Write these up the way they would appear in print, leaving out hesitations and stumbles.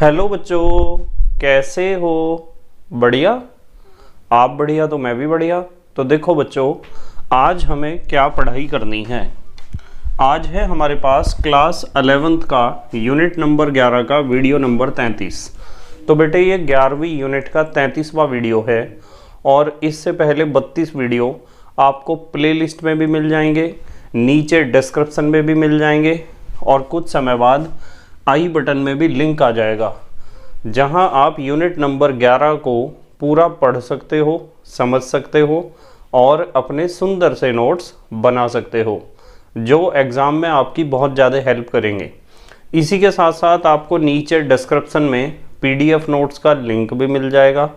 Hello बच्चों, कैसे हो? बढ़िया। आप बढ़िया तो मैं भी बढ़िया। तो देखो बच्चों, आज हमें क्या पढ़ाई करनी है। आज है हमारे पास क्लास 11th का यूनिट नंबर 11 का वीडियो नंबर 33। तो बेटे ये 11वीं यूनिट का 33वां वीडियो है और इससे पहले 32 वीडियो आपको प्लेलिस्ट में भी मिल जाएंगे, नीचे डिस्क्रिप्शन में भी मिल जाएंगे और कुछ समय बाद आई बटन में भी लिंक आ जाएगा, जहां आप यूनिट नंबर 11 को पूरा पढ़ सकते हो, समझ सकते हो और अपने सुंदर से नोट्स बना सकते हो, जो एग्ज़ाम में आपकी बहुत ज़्यादा हेल्प करेंगे। इसी के साथ साथ आपको नीचे डिस्क्रिप्शन में PDF नोट्स का लिंक भी मिल जाएगा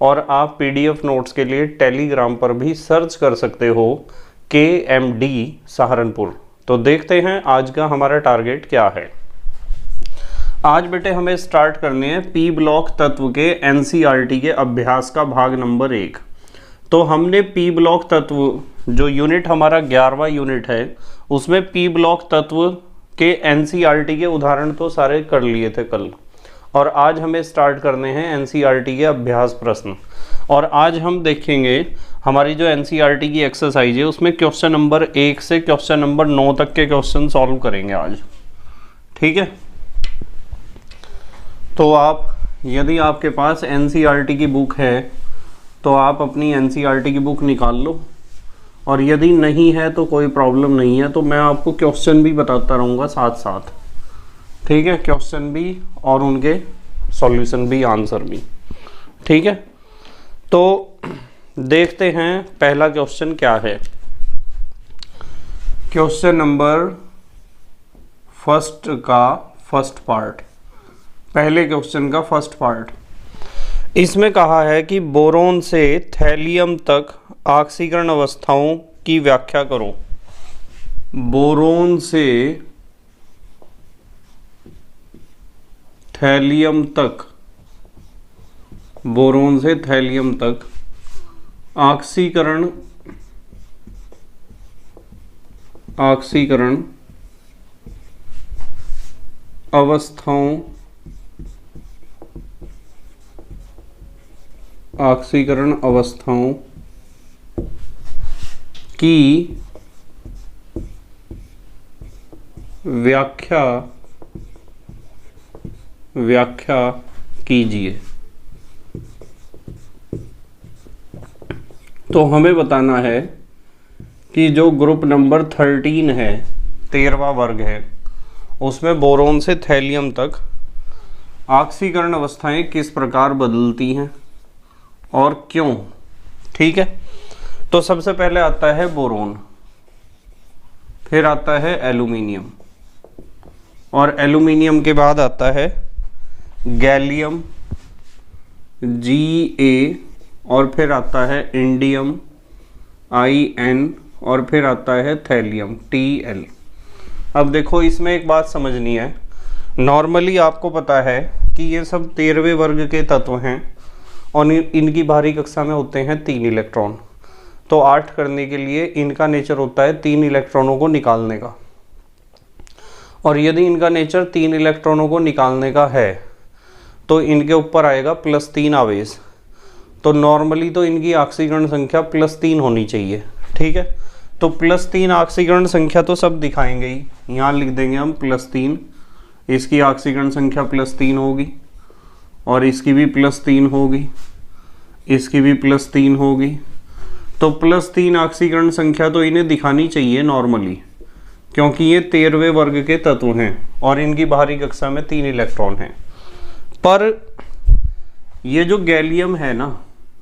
और आप PDF नोट्स के लिए टेलीग्राम पर भी सर्च कर सकते हो KMD सहारनपुर। तो देखते हैं आज का हमारा टारगेट क्या है। आज बेटे हमें स्टार्ट करने हैं पी ब्लॉक तत्व के NCERT के अभ्यास का भाग नंबर 1। तो हमने पी ब्लॉक तत्व जो यूनिट हमारा 11वां यूनिट है उसमें पी ब्लॉक तत्व के NCERT के उदाहरण तो सारे कर लिए थे कल, और आज हमें स्टार्ट करने हैं NCERT के अभ्यास प्रश्न। और आज हम देखेंगे हमारी जो NCERT की एक्सरसाइज है उसमें क्वेश्चन नंबर 1 से क्वेश्चन नंबर 9 तक के क्वेश्चन सॉल्व करेंगे आज। ठीक है, तो आप यदि आपके पास NCERT की बुक है तो आप अपनी NCERT की बुक निकाल लो, और यदि नहीं है तो कोई प्रॉब्लम नहीं है, तो मैं आपको क्वेश्चन भी बताता रहूँगा साथ साथ। ठीक है, क्वेश्चन भी और उनके सॉल्यूशन भी, आंसर भी। ठीक है, तो देखते हैं पहला क्वेश्चन क्या है। क्वेश्चन नंबर फर्स्ट का फर्स्ट पार्ट, पहले क्वेश्चन का फर्स्ट पार्ट। इसमें कहा है कि बोरोन से थैलियम तक ऑक्सीकरण अवस्थाओं की व्याख्या करो। बोरोन से थैलियम तक, बोरोन से थैलियम तक ऑक्सीकरण अवस्थाओं की व्याख्या कीजिए। तो हमें बताना है कि जो ग्रुप नंबर 13 है, 13वां वर्ग है, उसमें बोरोन से थैलियम तक ऑक्सीकरण अवस्थाएं किस प्रकार बदलती हैं और क्यों। ठीक है, तो सबसे पहले आता है बोरोन, फिर आता है एल्यूमिनियम, और एल्यूमिनियम के बाद आता है गैलियम Ga, और फिर आता है इंडियम In, और फिर आता है थैलियम Tl। अब देखो इसमें एक बात समझनी है, नॉर्मली आपको पता है कि ये सब 13वें वर्ग के तत्व हैं और इनकी बाहरी कक्षा में होते हैं 3 इलेक्ट्रॉन। तो 8 करने के लिए इनका नेचर होता है 3 इलेक्ट्रॉनों को निकालने का, और यदि इनका नेचर 3 इलेक्ट्रॉनों को निकालने का है तो इनके ऊपर आएगा +3 आवेश। तो नॉर्मली तो इनकी ऑक्सीकरण संख्या +3 होनी चाहिए। ठीक है, तो +3 ऑक्सीकरण संख्या तो सब दिखाएंगे ही, यहाँ लिख देंगे हम +3, इसकी ऑक्सीकरण संख्या +3 होगी, और इसकी भी +3 होगी, इसकी भी +3 होगी। तो +3 ऑक्सीकरण संख्या तो इन्हें दिखानी चाहिए नॉर्मली, क्योंकि ये 13वें वर्ग के तत्व हैं और इनकी बाहरी कक्षा में 3 इलेक्ट्रॉन हैं। पर ये जो गैलियम है ना,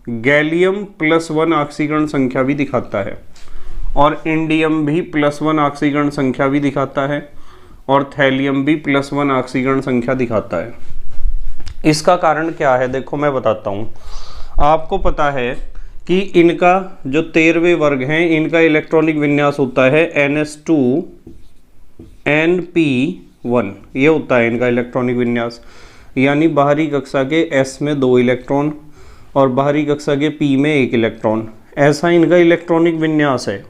गैलियम +1 ऑक्सीकरण संख्या भी दिखाता है, और इंडियम भी +1 ऑक्सीकरण संख्या भी दिखाता है, और थैलियम भी +1 ऑक्सीकरण संख्या दिखाता है। इसका कारण क्या है, देखो मैं बताता हूँ। आपको पता है कि इनका जो 13वें वर्ग हैं, इनका इलेक्ट्रॉनिक विन्यास होता है NS2Np1, ये होता है इनका इलेक्ट्रॉनिक विन्यास, यानी बाहरी कक्षा के S में 2 इलेक्ट्रॉन और बाहरी कक्षा के P में 1 इलेक्ट्रॉन, ऐसा इनका इलेक्ट्रॉनिक विन्यास है।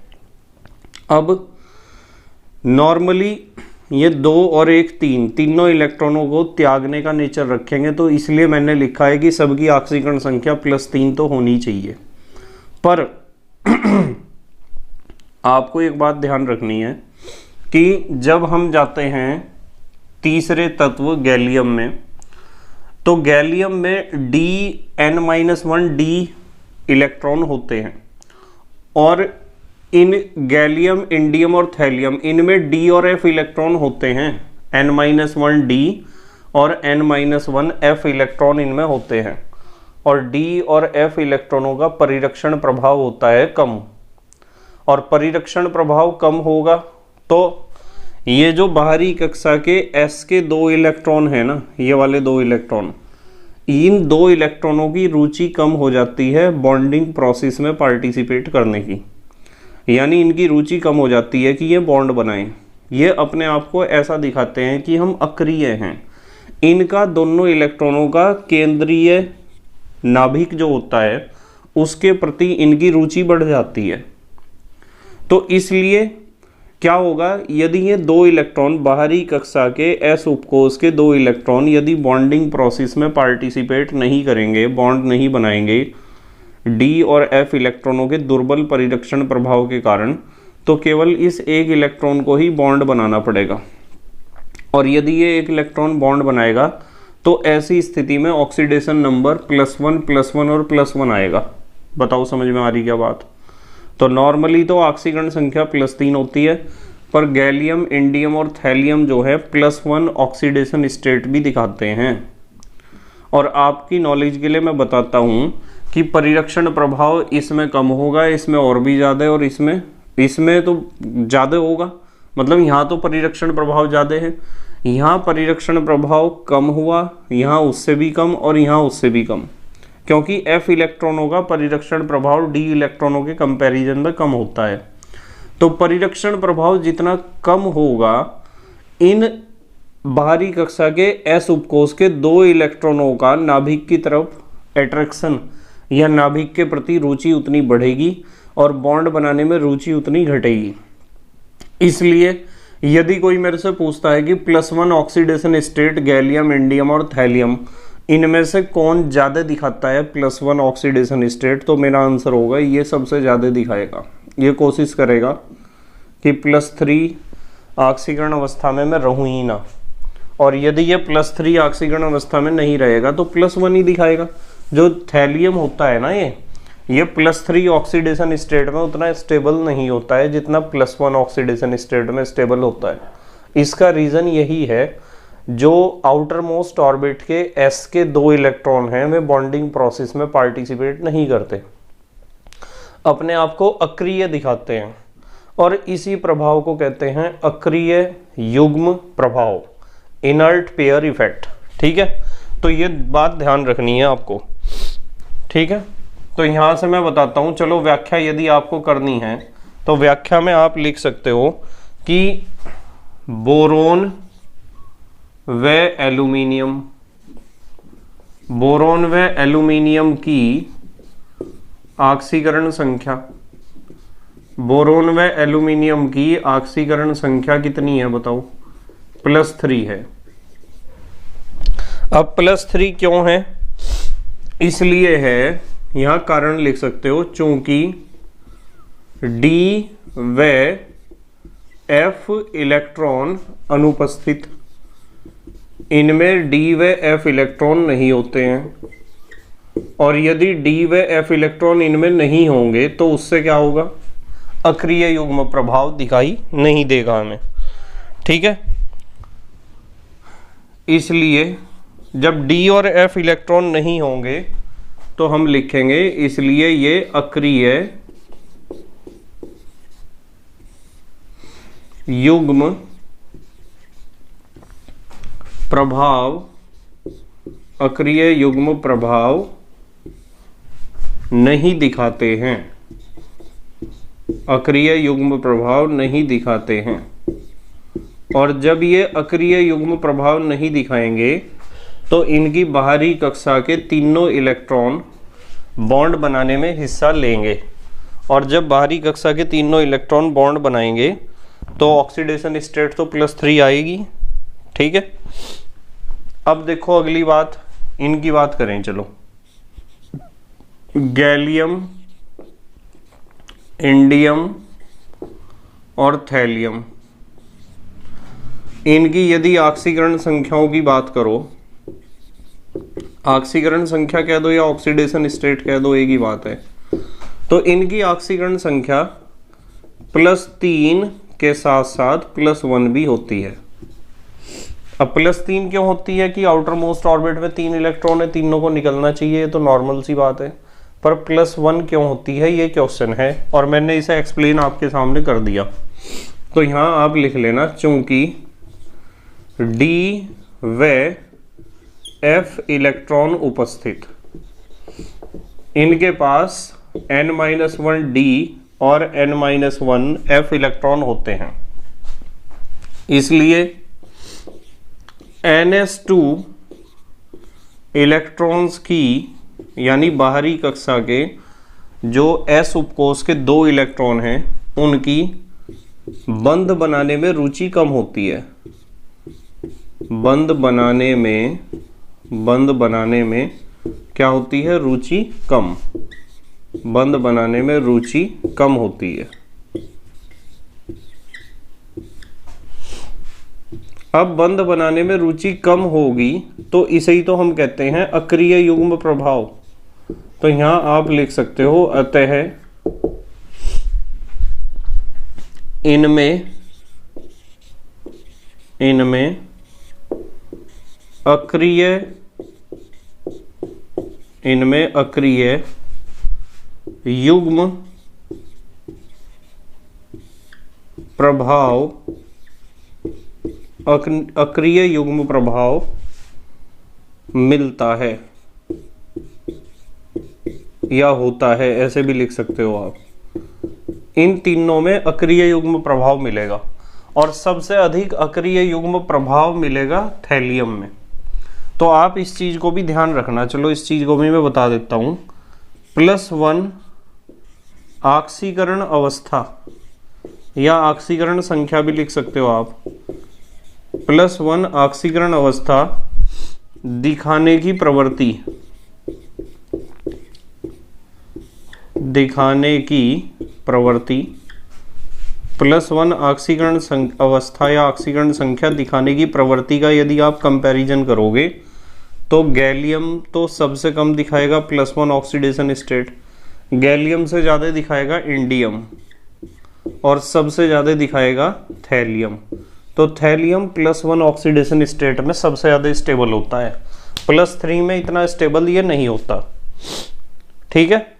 अब नॉर्मली ये 2 और 1 3 तीनों इलेक्ट्रॉनों को त्यागने का नेचर रखेंगे, तो इसलिए मैंने लिखा है कि सबकी ऑक्सीकरण संख्या +3 तो होनी चाहिए। पर आपको एक बात ध्यान रखनी है कि जब हम जाते हैं तीसरे तत्व गैलियम में, तो गैलियम में Dn-1 इलेक्ट्रॉन होते हैं, और इन गैलियम, इंडियम और थैलियम, इनमें D और F इलेक्ट्रॉन होते हैं। N-1 D और N-1 F इलेक्ट्रॉन इनमें होते हैं, और D और F इलेक्ट्रॉनों का परिरक्षण प्रभाव होता है कम, और परिरक्षण प्रभाव कम होगा तो ये जो बाहरी कक्षा के S के 2 इलेक्ट्रॉन है ना, ये वाले 2 इलेक्ट्रॉन, इन 2 इलेक्ट्रॉनों की रुचि कम हो जाती है बॉन्डिंग प्रोसेस में पार्टिसिपेट करने की, यानी इनकी रुचि कम हो जाती है कि ये बॉन्ड बनाएं। ये अपने आप को ऐसा दिखाते हैं कि हम अक्रिय हैं। इनका दोनों इलेक्ट्रॉनों का केंद्रीय नाभिक जो होता है उसके प्रति इनकी रुचि बढ़ जाती है। तो इसलिए क्या होगा, यदि ये 2 इलेक्ट्रॉन बाहरी कक्षा के S उपकोष के 2 इलेक्ट्रॉन यदि बॉन्डिंग प्रोसेस में पार्टिसिपेट नहीं करेंगे, बॉन्ड नहीं बनाएंगे D और F इलेक्ट्रॉनों के दुर्बल परिरक्षण प्रभाव के कारण, तो केवल इस एक इलेक्ट्रॉन को ही बॉन्ड बनाना पड़ेगा। और यदि ये एक इलेक्ट्रॉन बॉन्ड बनाएगा तो ऐसी स्थिति में ऑक्सीडेशन नंबर +1 और +1 आएगा। बताओ समझ में आ रही क्या बात? तो नॉर्मली तो ऑक्सीकरण संख्या +3 होती है, पर गैलियम, इंडियम और थैलियम जो है +1 ऑक्सीडेशन स्टेट भी दिखाते हैं। और आपकी नॉलेज के लिए मैं बताता हूँ कि परिरक्षण प्रभाव इसमें कम होगा, इसमें और भी ज़्यादा है, और इसमें तो ज़्यादा होगा। मतलब यहाँ तो परिरक्षण प्रभाव ज़्यादा है, यहाँ परिरक्षण प्रभाव कम हुआ, यहाँ उससे भी कम और यहाँ उससे भी कम, क्योंकि F इलेक्ट्रॉनों का परिरक्षण प्रभाव D इलेक्ट्रॉनों के कंपैरिजन में कम होता है। तो परिरक्षण प्रभाव जितना कम होगा, इन बाहरी कक्षा के S उपकोष के 2 इलेक्ट्रॉनों का नाभिक की तरफ अट्रैक्शन या नाभिक के प्रति रुचि उतनी बढ़ेगी और बॉन्ड बनाने में रुचि उतनी घटेगी। इसलिए यदि कोई मेरे से पूछता है कि +1 ऑक्सीडेशन स्टेट गैलियम, इंडियम और थैलियम, इनमें से कौन ज़्यादा दिखाता है +1 ऑक्सीडेशन स्टेट, तो मेरा आंसर होगा ये सबसे ज़्यादा दिखाएगा। ये कोशिश करेगा कि +3 ऑक्सीकरण अवस्था में मैं रहूँ ही ना, और यदि ये +3 ऑक्सीकरण अवस्था में नहीं रहेगा तो +1 ही दिखाएगा। जो थैलियम होता है ना, ये +3 ऑक्सीडेशन स्टेट में उतना स्टेबल नहीं होता है जितना +1 ऑक्सीडेशन स्टेट में स्टेबल होता है। इसका रीज़न यही है, जो आउटर मोस्ट ऑर्बिट के S के 2 इलेक्ट्रॉन हैं वे बॉन्डिंग प्रोसेस में पार्टिसिपेट नहीं करते, अपने आप को अक्रिय दिखाते हैं, और इसी प्रभाव को कहते हैं अक्रिय युग्म प्रभाव, इनर्ट पेयर इफेक्ट। ठीक है, तो ये बात ध्यान रखनी है आपको। ठीक है, तो यहाँ से मैं बताता हूँ। चलो व्याख्या यदि आपको करनी है तो व्याख्या में आप लिख सकते हो कि बोरोन व एल्यूमिनियम, बोरोन व एल्यूमिनियम की ऑक्सीकरण संख्या, बोरोन व एल्यूमिनियम की ऑक्सीकरण संख्या कितनी है बताओ? +3 है। अब +3 क्यों है? इसलिए है, यहाँ कारण लिख सकते हो, चूंकि D व F इलेक्ट्रॉन अनुपस्थित, इनमें D व F इलेक्ट्रॉन नहीं होते हैं, और यदि D व F इलेक्ट्रॉन इनमें नहीं होंगे तो उससे क्या होगा? अक्रिय युग्म प्रभाव दिखाई नहीं देगा हमें। ठीक है, इसलिए जब D और F इलेक्ट्रॉन नहीं होंगे तो हम लिखेंगे इसलिए ये अक्रिय युग्म प्रभाव, अक्रिय युग्म प्रभाव नहीं दिखाते हैं, अक्रिय युग्म प्रभाव नहीं दिखाते हैं। और जब ये अक्रिय युग्म प्रभाव नहीं दिखाएंगे तो इनकी बाहरी कक्षा के तीनों इलेक्ट्रॉन बॉन्ड बनाने में हिस्सा लेंगे, और जब बाहरी कक्षा के तीनों इलेक्ट्रॉन बॉन्ड बनाएंगे तो ऑक्सीडेशन स्टेट तो +3 आएगी। ठीक है, अब देखो अगली बात, इनकी बात करें। चलो, गैलियम, इंडियम और थैलियम, इनकी यदि ऑक्सीकरण संख्याओं की बात करो, ऑक्सीकरण संख्या कह दो या ऑक्सीडेशन स्टेट कह दो, एक ही बात है। तो इनकी ऑक्सीकरण संख्या +3 के साथ साथ +1 भी होती है। अब +3 क्यों होती है कि आउटर मोस्ट ऑर्बिट में 3 इलेक्ट्रॉन है, तीनों को निकलना चाहिए, तो नॉर्मल सी बात है। पर +1 क्यों होती है, ये क्वेश्चन है और मैंने इसे एक्सप्लेन आपके सामने कर दिया। तो यहाँ आप लिख लेना, चूंकि D व F इलेक्ट्रॉन उपस्थित, इनके पास n-1 D और n-1 F इलेक्ट्रॉन होते हैं, इसलिए ns2 इलेक्ट्रॉन्स की, यानी बाहरी कक्षा के जो s उपकोष के 2 इलेक्ट्रॉन हैं, उनकी बंध बनाने में रुचि कम होती है। बंध बनाने में क्या होती है, रुचि कम। बंध बनाने में रुचि कम होती है। अब बंध बनाने में रुचि कम होगी तो इसे ही तो हम कहते हैं अक्रिय युग्म प्रभाव। तो यहां आप लिख सकते हो, अतः इनमें अक्रिय युग्म प्रभाव, अक्रिय युग्म प्रभाव मिलता है या होता है, ऐसे भी लिख सकते हो आप। इन तीनों में अक्रिय युग्म प्रभाव मिलेगा और सबसे अधिक अक्रिय युग्म प्रभाव मिलेगा थैलियम में। तो आप इस चीज को भी ध्यान रखना। चलो इस चीज को भी मैं बता देता हूं। +1 ऑक्सीकरण अवस्था या ऑक्सीकरण संख्या भी लिख सकते हो आप। +1 ऑक्सीकरण अवस्था दिखाने की प्रवृत्ति, +1 ऑक्सीकरण अवस्था या ऑक्सीकरण संख्या दिखाने की प्रवृत्ति का यदि आप कंपैरिजन करोगे तो गैलियम तो सबसे कम दिखाएगा +1 ऑक्सीडेशन स्टेट, गैलियम से ज़्यादा दिखाएगा इंडियम और सबसे ज़्यादा दिखाएगा थैलियम। तो थैलियम +1 ऑक्सीडेशन स्टेट में सबसे ज़्यादा स्टेबल होता है, +3 में इतना स्टेबल ये नहीं होता। ठीक है,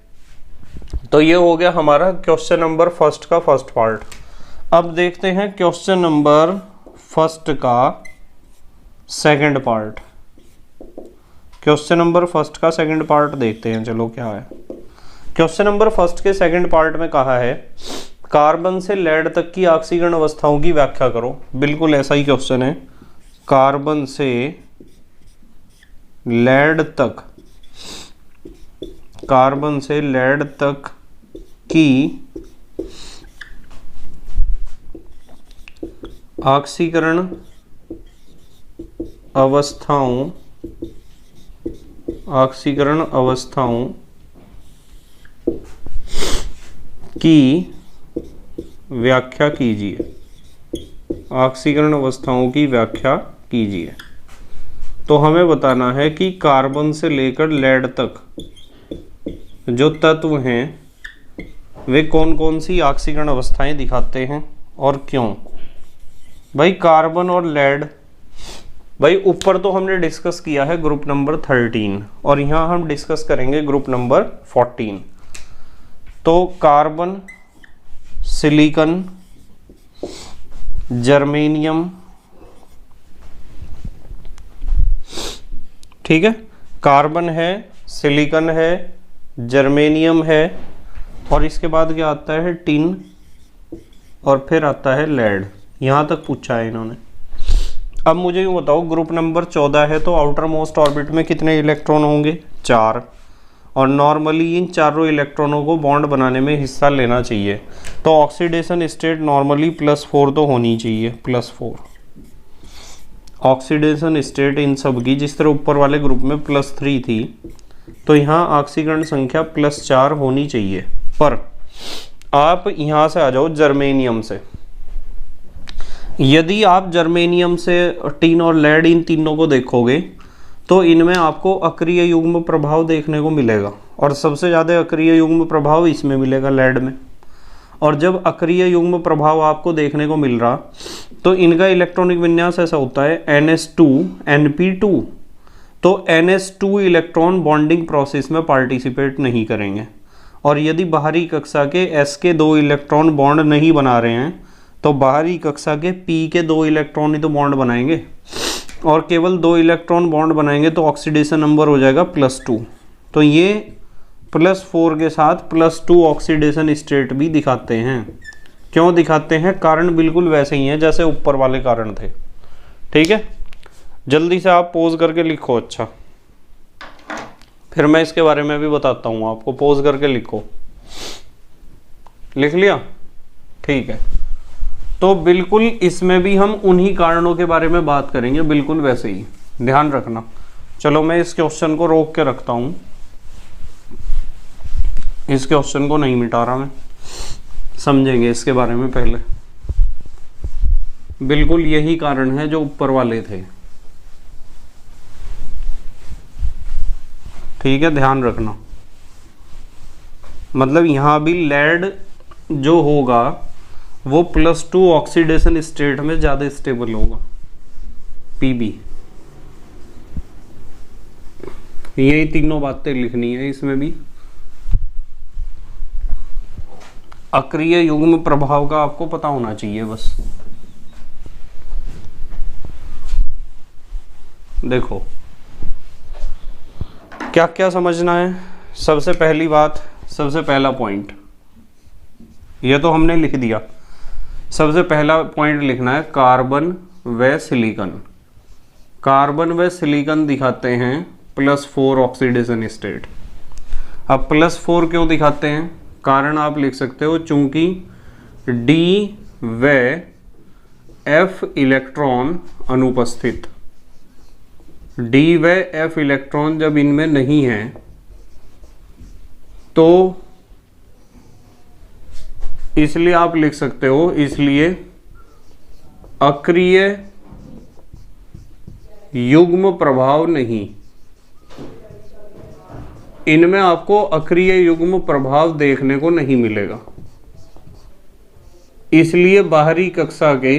तो ये हो गया हमारा क्वेश्चन नंबर फर्स्ट का फर्स्ट पार्ट। अब देखते हैं क्वेश्चन नंबर फर्स्ट का second part. Question number first का सेकंड पार्ट देखते हैं। चलो क्या है क्वेश्चन नंबर फर्स्ट के सेकंड पार्ट में, कहा है कार्बन से लेड तक की ऑक्सीकरण अवस्थाओं की व्याख्या करो। बिल्कुल ऐसा ही क्वेश्चन है। कार्बन से लेड तक की ऑक्सीकरण अवस्थाओं की व्याख्या कीजिए। ऑक्सीकरण अवस्थाओं की व्याख्या कीजिए। तो हमें बताना है कि कार्बन से लेकर लेड तक जो तत्व हैं वे कौन कौन सी ऑक्सीकरण अवस्थाएं दिखाते हैं और क्यों। भाई कार्बन और लेड, भाई ऊपर तो हमने डिस्कस किया है ग्रुप नंबर 13 और यहाँ हम डिस्कस करेंगे ग्रुप नंबर 14। तो कार्बन, सिलिकॉन, जर्मेनियम, ठीक है, कार्बन है, सिलिकॉन है, जर्मेनियम है और इसके बाद क्या आता है, टिन और फिर आता है लेड। यहां तक पूछा है इन्होंने। अब मुझे यूँ बताओ, ग्रुप नंबर 14 है तो आउटर मोस्ट ऑर्बिट में कितने इलेक्ट्रॉन होंगे, 4। और नॉर्मली इन चारों इलेक्ट्रॉनों को बॉन्ड बनाने में हिस्सा लेना चाहिए। तो ऑक्सीडेशन स्टेट नॉर्मली +4 तो होनी चाहिए, +4 ऑक्सीडेशन स्टेट इन सब की। जिस तरह ऊपर वाले ग्रुप में +3 थी, तो यहाँ ऑक्सीकरण संख्या +4 होनी चाहिए। पर आप यहाँ से आ जाओ जर्मेनियम से। यदि आप जर्मेनियम से टिन और लेड इन तीनों को देखोगे तो इनमें आपको अक्रिय युग्म प्रभाव देखने को मिलेगा, और सबसे ज़्यादा अक्रिय युग्म प्रभाव इसमें मिलेगा, लेड में। और जब अक्रिय युग्म प्रभाव आपको देखने को मिल रहा तो इनका इलेक्ट्रॉनिक विन्यास ऐसा होता है NH2 NP2। तो NH2 इलेक्ट्रॉन बॉन्डिंग प्रोसेस में पार्टिसिपेट नहीं करेंगे, और यदि बाहरी कक्षा के S के 2 इलेक्ट्रॉन बॉन्ड नहीं बना रहे हैं तो बाहरी कक्षा के P के 2 इलेक्ट्रॉन ही तो बॉन्ड बनाएंगे, और केवल 2 इलेक्ट्रॉन बॉन्ड बनाएंगे तो ऑक्सीडेशन नंबर हो जाएगा +2। तो ये +4 के साथ +2 ऑक्सीडेशन स्टेट भी दिखाते हैं। क्यों दिखाते हैं? कारण बिल्कुल वैसे ही हैं जैसे ऊपर वाले कारण थे। ठीक है, जल्दी से आप पोज करके लिखो। अच्छा, फिर मैं इसके बारे में भी बताता हूँ आपको। पोज करके लिखो। लिख लिया? ठीक है। तो बिल्कुल इसमें भी हम उन्हीं कारणों के बारे में बात करेंगे, बिल्कुल वैसे ही, ध्यान रखना। चलो मैं इस क्वेश्चन को रोक के रखता हूँ, इस क्वेश्चन को नहीं मिटा रहा मैं, समझेंगे इसके बारे में पहले। बिल्कुल यही कारण है जो ऊपर वाले थे। ठीक है, ध्यान रखना। मतलब यहां भी लेड जो होगा वो +2 ऑक्सीडेशन स्टेट में ज्यादा स्टेबल होगा, Pb। यही तीनों बातें लिखनी है इसमें भी। अक्रिय युग्म प्रभाव का आपको पता होना चाहिए बस। देखो क्या क्या समझना है। सबसे पहली बात, सबसे पहला पॉइंट, यह तो हमने लिख दिया। सबसे पहला पॉइंट लिखना है कार्बन व सिलिकॉन। कार्बन व सिलिकॉन दिखाते हैं +4 ऑक्सीडेशन स्टेट। अब +4 क्यों दिखाते हैं? कारण आप लिख सकते हो, चूंकि D व F इलेक्ट्रॉन अनुपस्थित। D व F इलेक्ट्रॉन जब इनमें नहीं है तो इसलिए आप लिख सकते हो, इसलिए अक्रिय युग्म प्रभाव नहीं। इनमें आपको अक्रिय युग्म प्रभाव देखने को नहीं मिलेगा, इसलिए बाहरी कक्षा के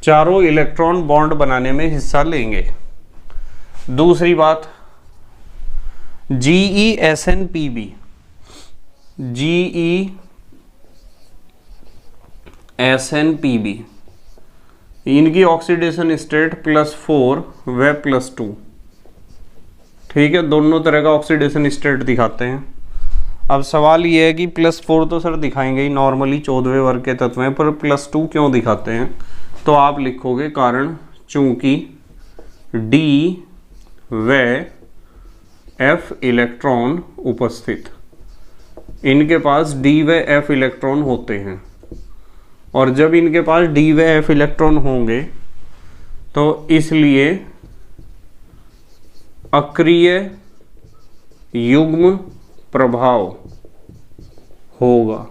चारों इलेक्ट्रॉन बॉन्ड बनाने में हिस्सा लेंगे। दूसरी बात, GeSnPb, GeSnPb इनकी ऑक्सीडेशन स्टेट +4 व +2। ठीक है, दोनों तरह का ऑक्सीडेशन स्टेट दिखाते हैं। अब सवाल ये है कि +4 तो सर दिखाएंगे ही, नॉर्मली 14वें वर्ग के तत्व हैं, पर +2 क्यों दिखाते हैं? तो आप लिखोगे कारण चूंकि D व F इलेक्ट्रॉन उपस्थित। इनके पास D व F इलेक्ट्रॉन होते हैं, और जब इनके पास D व F इलेक्ट्रॉन होंगे तो इसलिए अक्रिय युग्म प्रभाव होगा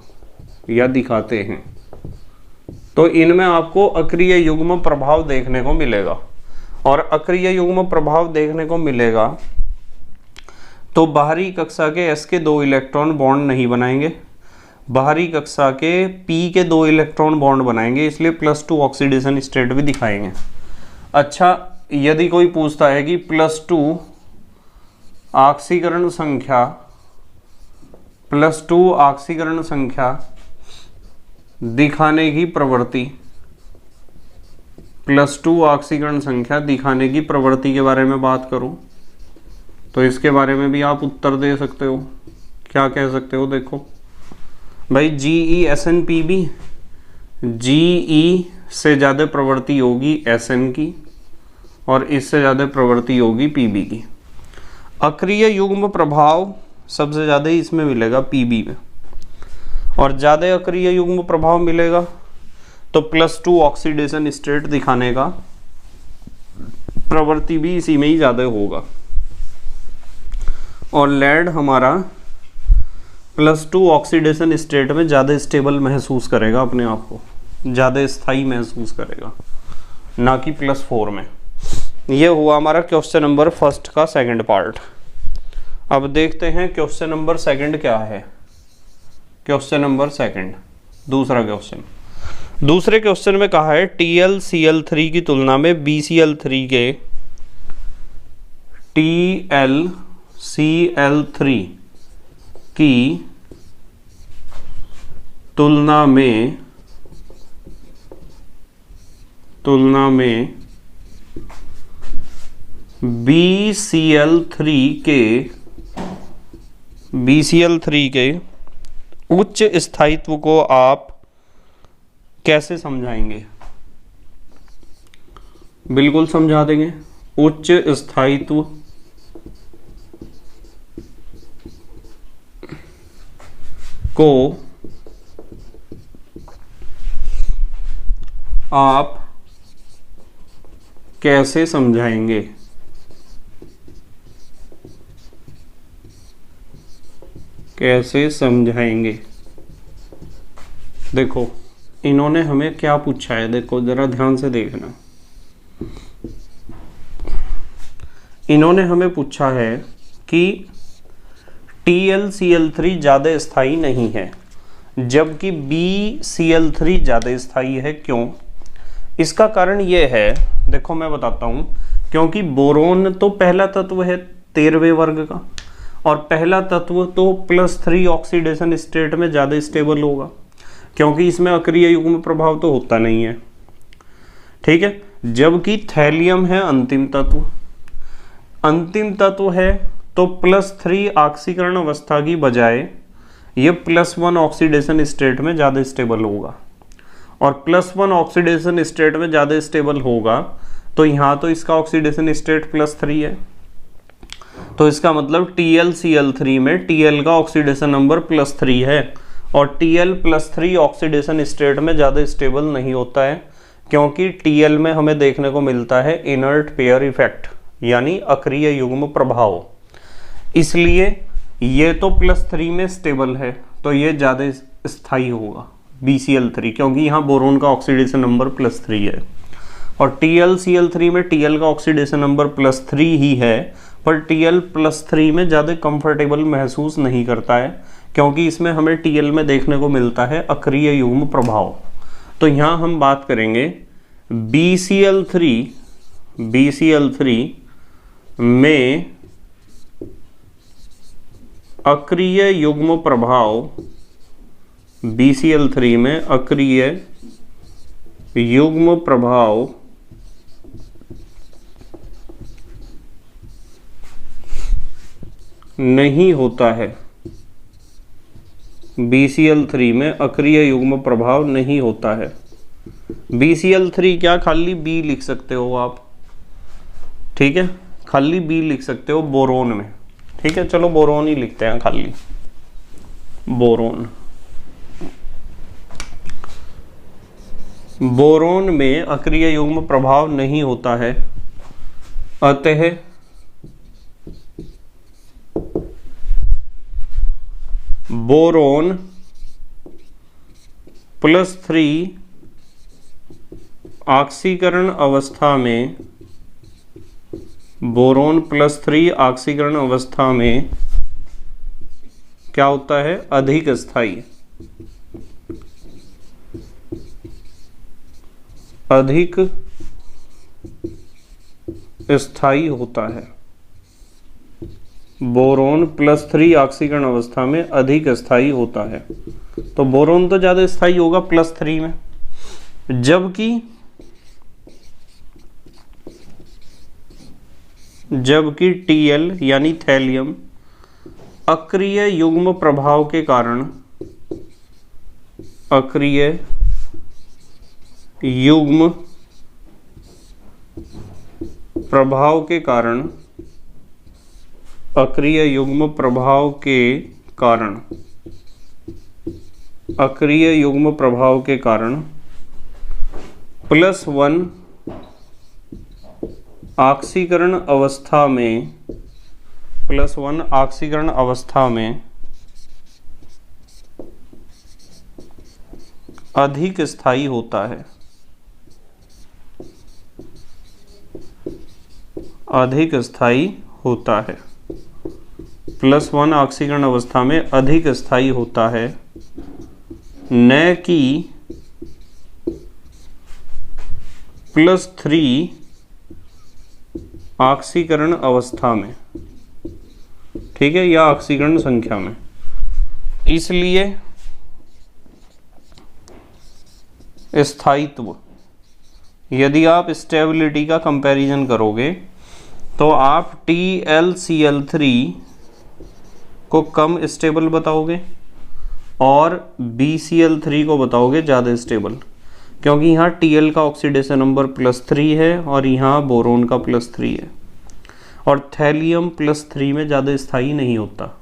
या दिखाते हैं। तो इनमें आपको अक्रिय युग्म प्रभाव देखने को मिलेगा, और अक्रिय युग्म प्रभाव देखने को मिलेगा तो बाहरी कक्षा के S के 2 इलेक्ट्रॉन बॉन्ड नहीं बनाएंगे, बाहरी कक्षा के P के 2 इलेक्ट्रॉन बॉन्ड बनाएंगे, इसलिए +2 ऑक्सीडेशन स्टेट भी दिखाएंगे। अच्छा, यदि कोई पूछता है कि +2 ऑक्सीकरण संख्या, +2 ऑक्सीकरण संख्या दिखाने की प्रवृत्ति, +2 ऑक्सीकरण संख्या दिखाने की प्रवृत्ति के बारे में बात करूं तो इसके बारे में भी आप उत्तर दे सकते हो। क्या कह सकते हो? देखो भाई, GeSnPb, GE से ज़्यादा प्रवृत्ति होगी Sn की, और इससे ज़्यादा प्रवृत्ति होगी Pb की। अक्रिय युग्म प्रभाव सबसे ज़्यादा ही इसमें मिलेगा Pb में, और ज़्यादा अक्रिय युग्म प्रभाव मिलेगा तो +2 ऑक्सीडेशन स्टेट दिखाने का प्रवृत्ति भी इसी में ही ज़्यादा होगा। और लेड हमारा +2 ऑक्सीडेशन स्टेट में ज़्यादा स्टेबल महसूस करेगा, अपने आप को ज़्यादा स्थायी महसूस करेगा, ना कि +4 में। ये हुआ हमारा क्वेश्चन नंबर फर्स्ट का सेकंड पार्ट। अब देखते हैं क्वेश्चन नंबर सेकंड क्या है। क्वेश्चन नंबर सेकंड, दूसरा क्वेश्चन। दूसरे क्वेश्चन में कहा है TlCl3 की तुलना में BCl3 के TlCl3 की तुलना में BCl3 के उच्च स्थायित्व को आप कैसे समझाएंगे? बिल्कुल समझा देंगे। उच्च स्थायित्व को आप कैसे समझाएंगे? कैसे समझाएंगे? देखो इन्होंने हमें क्या पूछा है, देखो जरा ध्यान से देखना। इन्होंने हमें पूछा है कि TlCl3 ज़्यादा स्थायी नहीं है जबकि BCl3 ज़्यादा स्थायी है। क्यों? इसका कारण ये है, देखो मैं बताता हूँ। क्योंकि बोरोन तो पहला तत्व है 13वें वर्ग का, और पहला तत्व तो +3 ऑक्सीडेशन स्टेट में ज़्यादा स्टेबल होगा, क्योंकि इसमें अक्रिय युग्म प्रभाव तो होता नहीं है, ठीक है। जबकि थैलियम है अंतिम तत्व। अंतिम तत्व है तो +3 ऑक्सीकरण अवस्था की बजाय ये +1 ऑक्सीडेशन स्टेट में ज़्यादा स्टेबल होगा, और +1 ऑक्सीडेशन स्टेट में ज़्यादा स्टेबल होगा तो यहाँ तो इसका ऑक्सीडेशन स्टेट +3 है, तो इसका मतलब TlCl3 में Tl का ऑक्सीडेशन नंबर +3 है, और Tl +3 ऑक्सीडेशन स्टेट में ज़्यादा स्टेबल नहीं होता है, क्योंकि Tl में हमें देखने को मिलता है इनर्ट पेयर इफेक्ट, यानी अक्रिय युग्म प्रभाव। इसलिए ये तो +3 में स्टेबल है, तो ये ज़्यादा स्थायी होगा BCl3, क्योंकि यहाँ बोरोन का ऑक्सीडेशन नंबर +3 है। और TlCl3 में Tl का ऑक्सीडेशन नंबर +3 ही है, पर Tl +3 में ज़्यादा कंफर्टेबल महसूस नहीं करता है, क्योंकि इसमें हमें Tl में देखने को मिलता है अक्रिय युग्म प्रभाव। तो यहाँ हम बात करेंगे BCl3 में अक्रिय युग्म प्रभाव, BCl3 में अक्रिय युग्म प्रभाव नहीं होता है। BCl3 में अक्रिय युग्म प्रभाव नहीं होता है। BCl3 क्या, खाली B लिख सकते हो आप, ठीक है, खाली B लिख सकते हो बोरोन में, ठीक है। चलो बोरोन ही लिखते हैं, खाली बोरोन। बोरोन में अक्रिय युग्म प्रभाव नहीं होता है, अतः बोरोन +3 ऑक्सीकरण अवस्था में, बोरोन +3 ऑक्सीकरण अवस्था में क्या होता है, अधिक स्थायी, अधिक स्थायी होता है। बोरोन +3 ऑक्सीकरण अवस्था में अधिक स्थायी होता है, तो बोरोन तो ज़्यादा स्थायी होगा +3 में, जबकि Tl यानी थैलियम अक्रिय युग्म प्रभाव के कारण, अक्रिय युग्म प्रभाव के कारण अक्रिय युग्म प्रभाव के कारण, अक्रिय युग्म प्रभाव के कारण +1 ऑक्सीकरण अवस्था में, +1 ऑक्सीकरण अवस्था में अधिक स्थायी होता है, अधिक स्थायी होता है। +1 ऑक्सीकरण अवस्था में अधिक स्थायी होता है, न कि +3 ऑक्सीकरण अवस्था में, ठीक है, या ऑक्सीकरण संख्या में। इसलिए स्थायित्व, यदि आप स्टेबिलिटी का कंपैरिजन करोगे तो आप TlCl3 को कम स्टेबल बताओगे और BCl3 को बताओगे ज़्यादा स्टेबल, क्योंकि यहाँ Tl का ऑक्सीडेशन नंबर +3 है और यहाँ बोरोन का +3 है, और थैलियम +3 में ज़्यादा स्थायी नहीं होता,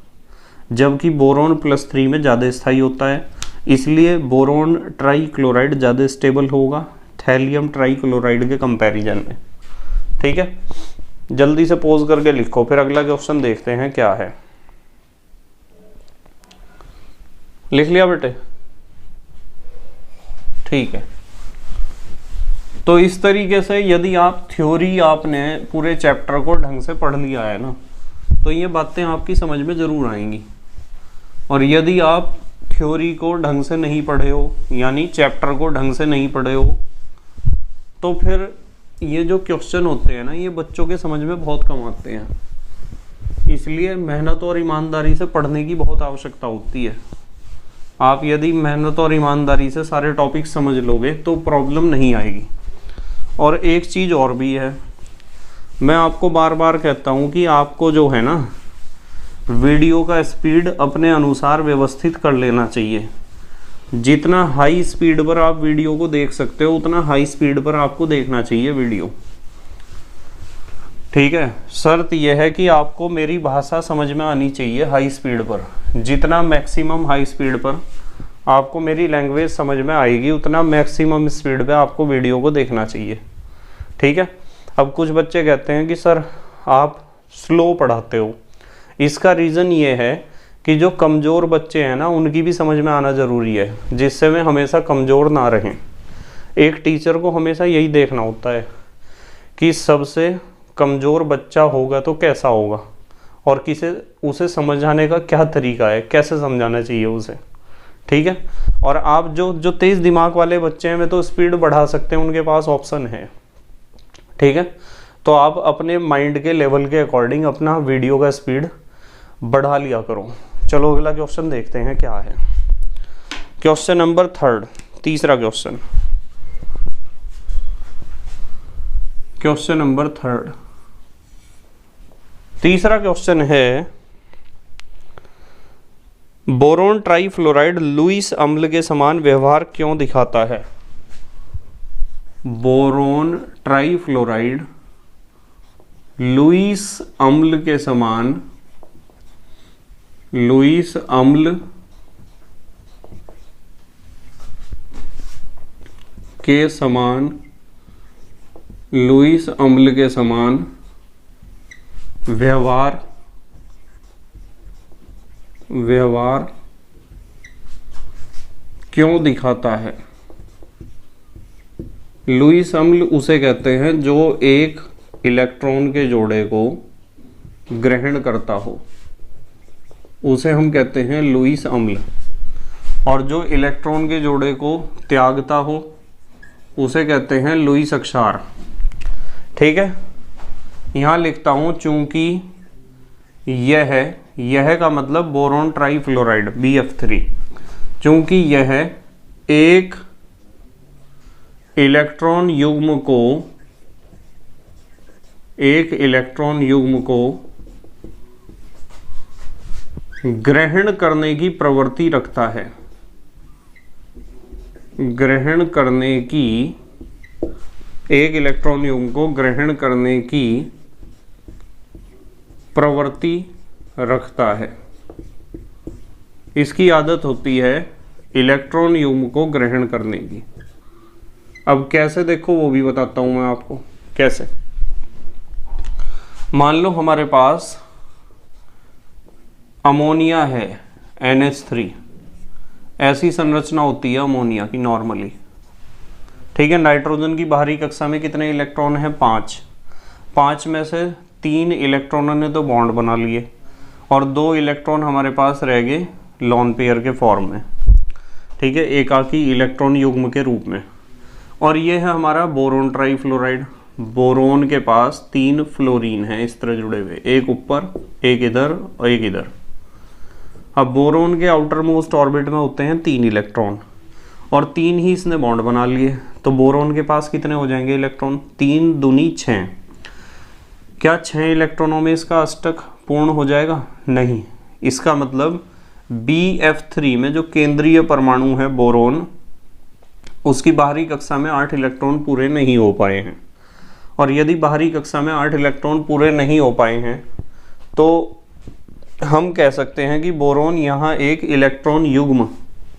जबकि बोरोन +3 में ज़्यादा स्थायी होता है। इसलिए बोरोन ट्राईक्लोराइड ज़्यादा स्टेबल होगा थैलियम ट्राईक्लोराइड के कंपैरिजन में। ठीक है, जल्दी से पोज करके लिखो, फिर अगला क्वेश्चन देखते हैं क्या है। लिख लिया बेटे? ठीक है। तो इस तरीके से यदि आप थ्योरी, आपने पूरे चैप्टर को ढंग से पढ़ लिया है ना, तो ये बातें आपकी समझ में जरूर आएंगी। और यदि आप थ्योरी को ढंग से नहीं पढ़े हो, यानी चैप्टर को ढंग से नहीं पढ़े हो, तो फिर ये जो क्वेश्चन होते हैं ना, ये बच्चों के समझ में बहुत कम आते हैं। इसलिए मेहनत और ईमानदारी से पढ़ने की बहुत आवश्यकता होती है। आप यदि मेहनत और ईमानदारी से सारे टॉपिक समझ लोगे तो प्रॉब्लम नहीं आएगी। और एक चीज़ और भी है, मैं आपको बार बार कहता हूँ कि आपको जो है ना, वीडियो का स्पीड अपने अनुसार व्यवस्थित कर लेना चाहिए। जितना हाई स्पीड पर आप वीडियो को देख सकते हो, उतना हाई स्पीड पर आपको देखना चाहिए वीडियो। ठीक है, शर्त यह है कि आपको मेरी भाषा समझ में आनी चाहिए हाई स्पीड पर। जितना मैक्सिमम हाई स्पीड पर आपको मेरी लैंग्वेज समझ में आएगी, उतना मैक्सिमम स्पीड पे आपको वीडियो को देखना चाहिए। ठीक है। अब कुछ बच्चे कहते हैं कि सर आप स्लो पढ़ाते हो। इसका रीज़न ये है कि जो कमज़ोर बच्चे हैं ना, उनकी भी समझ में आना ज़रूरी है, जिससे वे हमेशा कमज़ोर ना रहें। एक टीचर को हमेशा यही देखना होता है कि सबसे कमज़ोर बच्चा होगा तो कैसा होगा, और उसे समझाने का क्या तरीका है, कैसे समझाना चाहिए उसे। ठीक है। और आप जो तेज़ दिमाग वाले बच्चे हैं, वे तो स्पीड बढ़ा सकते हैं, उनके पास ऑप्शन है। ठीक है। तो आप अपने माइंड के लेवल के अकॉर्डिंग अपना वीडियो का स्पीड बढ़ा लिया करो। चलो अगला क्वेश्चन देखते हैं क्या है। क्वेश्चन नंबर 3, तीसरा क्वेश्चन। क्वेश्चन नंबर 3, तीसरा क्वेश्चन है, बोरोन ट्राईफ्लोराइड लुईस अम्ल के समान व्यवहार क्यों दिखाता है? बोरोन ट्राईफ्लोराइड लुईस अम्ल के समान, लुईस अम्ल के समान, लुईस अम्ल के समान व्यवहार क्यों दिखाता है? लुईस अम्ल उसे कहते हैं जो एक इलेक्ट्रॉन के जोड़े को ग्रहण करता हो, उसे हम कहते हैं लुईस अम्ल। और जो इलेक्ट्रॉन के जोड़े को त्यागता हो, उसे कहते हैं लुईस अक्षार। ठीक है। यहाँ लिखता हूँ, चूंकि यह का मतलब बोरोन ट्राईफ्लोराइड BF3, चूंकि यह एक इलेक्ट्रॉन युग्म को ग्रहण करने की प्रवृत्ति रखता है, ग्रहण करने की, एक इलेक्ट्रॉन युग्म को ग्रहण करने की प्रवृत्ति रखता है। इसकी आदत होती है इलेक्ट्रॉन युग्म को ग्रहण करने की। अब कैसे देखो वो भी बताता हूं मैं आपको कैसे। मान लो हमारे पास अमोनिया है NH3, ऐसी संरचना होती है अमोनिया की नॉर्मली, ठीक है। नाइट्रोजन की बाहरी कक्षा में कितने इलेक्ट्रॉन हैं? 5। 5 में से 3 इलेक्ट्रॉनों ने तो बॉन्ड बना लिए और 2 इलेक्ट्रॉन हमारे पास रह गए लॉन पेयर के फॉर्म में, ठीक है, एकाकी इलेक्ट्रॉन युग्म के रूप में। और ये है हमारा बोरोन ट्राईफ्लोराइड। बोरोन के पास 3 फ्लोरीन हैं इस तरह जुड़े हुए, एक ऊपर, एक इधर और एक इधर। अब बोरोन के आउटर मोस्ट ऑर्बिट में होते हैं 3 इलेक्ट्रॉन और 3 ही इसने बॉन्ड बना लिए, तो बोरोन के पास कितने हो जाएंगे इलेक्ट्रॉन? 3 दूनी 6। क्या 6 इलेक्ट्रॉनों में इसका अष्टक पूर्ण हो जाएगा? नहीं। इसका मतलब BF3 में जो केंद्रीय परमाणु है बोरोन, उसकी बाहरी कक्षा में 8 इलेक्ट्रॉन पूरे नहीं हो पाए हैं। और यदि बाहरी कक्षा में 8 इलेक्ट्रॉन पूरे नहीं हो पाए हैं तो हम कह सकते हैं कि बोरोन यहाँ एक इलेक्ट्रॉन युग्म,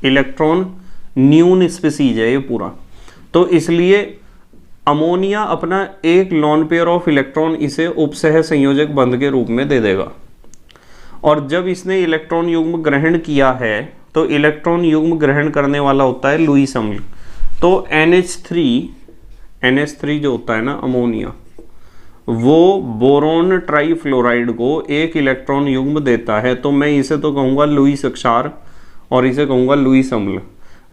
इलेक्ट्रॉन न्यून स्पीसीज है ये पूरा। तो इसलिए अमोनिया अपना एक लॉन पेयर ऑफ इलेक्ट्रॉन इसे उपसह संयोजक बंध के रूप में दे देगा। और जब इसने इलेक्ट्रॉन युग्म ग्रहण किया है तो इलेक्ट्रॉन युग्म ग्रहण करने वाला होता है लुईस अम्ल। तो NH3 जो होता है ना अमोनिया, वो बोरोन ट्राईफ्लोराइड को एक इलेक्ट्रॉन युग्म देता है। तो मैं इसे तो कहूँगा लुईस क्षार और इसे कहूँगा लुईस अम्ल।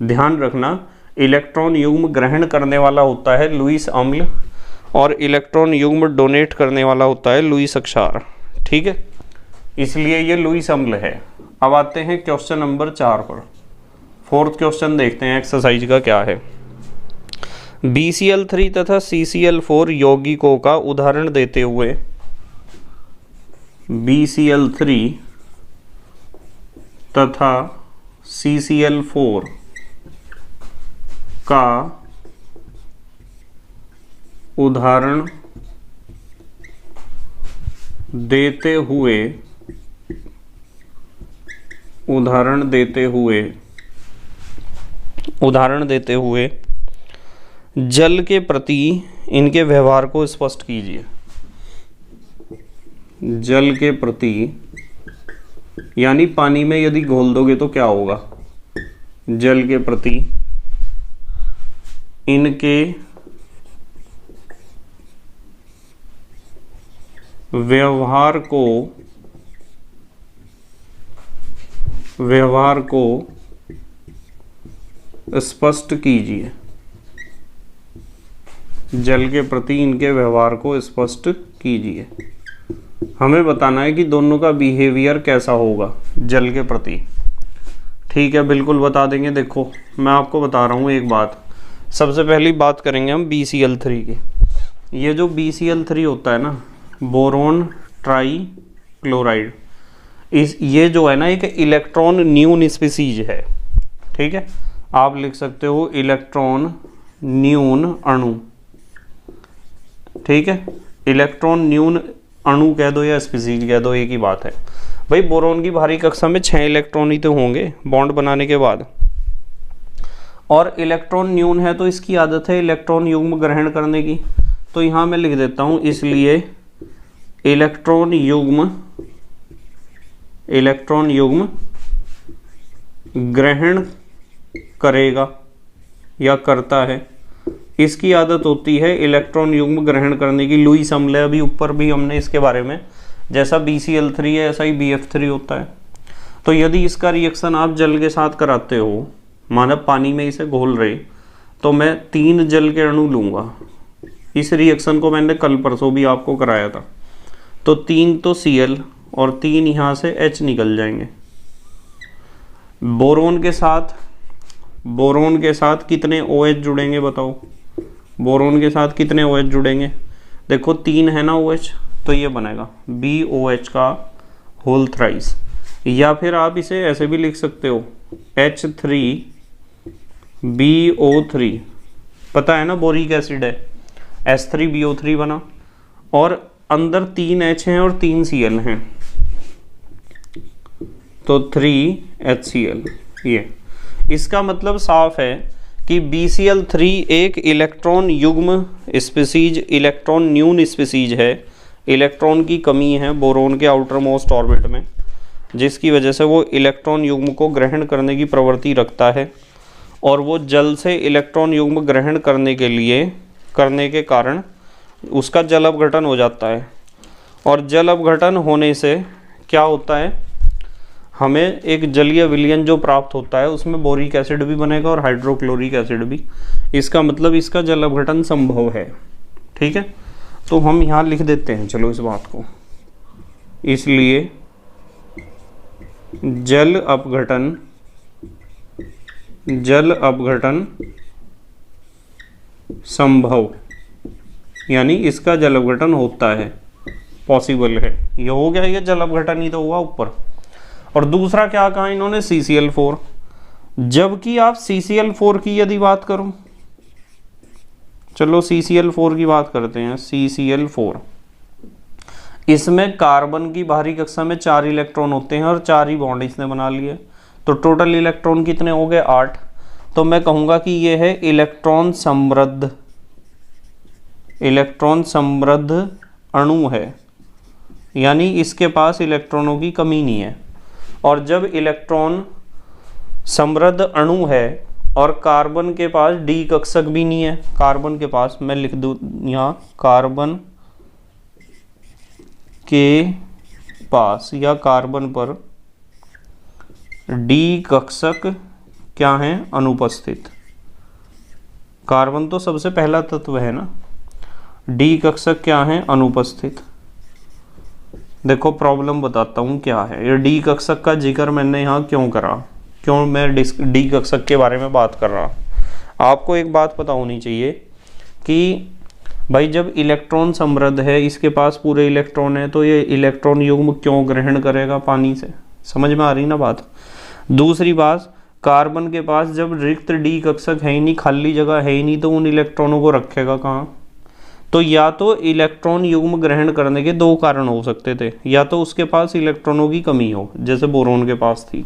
ध्यान रखना, इलेक्ट्रॉन युग्म ग्रहण करने वाला होता है लुईस अम्ल और इलेक्ट्रॉन युग्म डोनेट करने वाला होता है लुईस क्षार, ठीक है। इसलिए ये लुईस अम्ल है। अब आते हैं क्वेश्चन नंबर 4 पर। 4th क्वेश्चन देखते हैं एक्सरसाइज का क्या है। BCl3 तथा CCl4 यौगिकों का उदाहरण देते हुए BCl3 तथा CCl4 का उदाहरण देते हुए जल के प्रति इनके व्यवहार को स्पष्ट कीजिए। जल के प्रति यानी पानी में यदि घोल दोगे तो क्या होगा? जल के प्रति इनके व्यवहार को स्पष्ट कीजिए। जल के प्रति इनके व्यवहार को स्पष्ट कीजिए। हमें बताना है कि दोनों का बिहेवियर कैसा होगा जल के प्रति, ठीक है, बिल्कुल बता देंगे। देखो मैं आपको बता रहा हूँ एक बात। सबसे पहली बात करेंगे हम BCl3 की। ये जो BCl3 होता है ना, बोरोन ट्राईक्लोराइड, ये जो है ना एक इलेक्ट्रॉन न्यून स्पीसीज है, ठीक है। आप लिख सकते हो इलेक्ट्रॉन न्यून अणु, ठीक है। इलेक्ट्रॉन न्यून अणु कह दो या स्पीसीज कह दो, एक ही बात है भाई। बोरोन की बाहरी कक्षा में 6 इलेक्ट्रॉन ही तो होंगे बॉन्ड बनाने के बाद, और इलेक्ट्रॉन न्यून है तो इसकी आदत है इलेक्ट्रॉन युग्म ग्रहण करने की। तो यहां मैं लिख देता हूं, इसलिए इलेक्ट्रॉन युग्म ग्रहण करेगा या करता है। इसकी आदत होती है इलेक्ट्रॉन युग्म ग्रहण करने की। लुईस अम्ल, अभी ऊपर भी हमने इसके बारे में, जैसा BCl3 है ऐसा ही BF3 होता है। तो यदि इसका रिएक्शन आप जल के साथ कराते हो, माना पानी में इसे घोल रहे, तो मैं 3 जल के अणु लूंगा। इस रिएक्शन को मैंने कल परसों भी आपको कराया था। तो 3 तो Cl और 3 यहाँ से H निकल जाएंगे। बोरोन के साथ कितने OH जुड़ेंगे बताओ? बोरोन के साथ कितने OH जुड़ेंगे? देखो 3 है ना OH, तो ये बनेगा BOH का होल थ्राइस। या फिर आप इसे ऐसे भी लिख सकते हो H3BO3, पता है ना बोरिक एसिड है, H3BO3 बना, और अंदर 3 H हैं और 3 Cl हैं। तो 3HCl। ये इसका मतलब साफ है कि BCl3 एक इलेक्ट्रॉन युग्म स्पीसीज, इलेक्ट्रॉन न्यून स्पीसीज है। इलेक्ट्रॉन की कमी है बोरोन के आउटर मोस्ट ऑर्बिट में, जिसकी वजह से वो इलेक्ट्रॉन युग्म को ग्रहण करने की प्रवृत्ति रखता है, और वो जल से इलेक्ट्रॉन युग्म ग्रहण करने के कारण उसका जल अपघटन हो जाता है। और जल अपघटन होने से क्या होता है, हमें एक जलीय विलयन जो प्राप्त होता है उसमें बोरिक एसिड भी बनेगा और हाइड्रोक्लोरिक एसिड भी। इसका मतलब इसका जल अपघटन संभव है। ठीक है, तो हम यहाँ लिख देते हैं चलो इस बात को। इसलिए जल अपघटन संभव, यानी इसका जल अपघटन होता है, पॉसिबल है। ये हो गया, ये जल अपघटन ही तो हुआ ऊपर। और दूसरा क्या कहा इन्होंने, CCl4। जबकि आप CCl4 की यदि बात करो, चलो CCl4 की बात करते हैं। CCl4, इसमें कार्बन की बाहरी कक्षा में 4 इलेक्ट्रॉन होते हैं और 4 ही बॉन्ड इसने बना लिए, तो टोटल इलेक्ट्रॉन कितने हो गए, 8। तो मैं कहूँगा कि ये है इलेक्ट्रॉन समृद्ध अणु है, यानी इसके पास इलेक्ट्रॉनों की कमी नहीं है। और जब इलेक्ट्रॉन समृद्ध अणु है और कार्बन के पास डी कक्षक भी नहीं है, कार्बन के पास, मैं लिख दूँ यहाँ, कार्बन के पास या कार्बन पर डी कक्षक क्या है, अनुपस्थित। कार्बन तो सबसे पहला तत्व है ना, डी कक्षक क्या है, अनुपस्थित। देखो प्रॉब्लम बताता हूँ क्या है। ये डी कक्षक का जिक्र मैंने यहाँ क्यों करा, क्यों मैं डी कक्षक के बारे में बात कर रहा। आपको एक बात पता होनी चाहिए कि भाई जब इलेक्ट्रॉन समृद्ध है, इसके पास पूरे इलेक्ट्रॉन है, तो ये इलेक्ट्रॉन युग्म क्यों ग्रहण करेगा पानी से, समझ में आ रही ना बात। दूसरी बात, कार्बन के पास जब रिक्त डी कक्षक है ही नहीं, खाली जगह है ही नहीं, तो उन इलेक्ट्रॉनों को रखेगा कहाँ। तो या तो इलेक्ट्रॉन युग्म ग्रहण करने के 2 कारण हो सकते थे, या तो उसके पास इलेक्ट्रॉनों की कमी हो जैसे बोरोन के पास थी,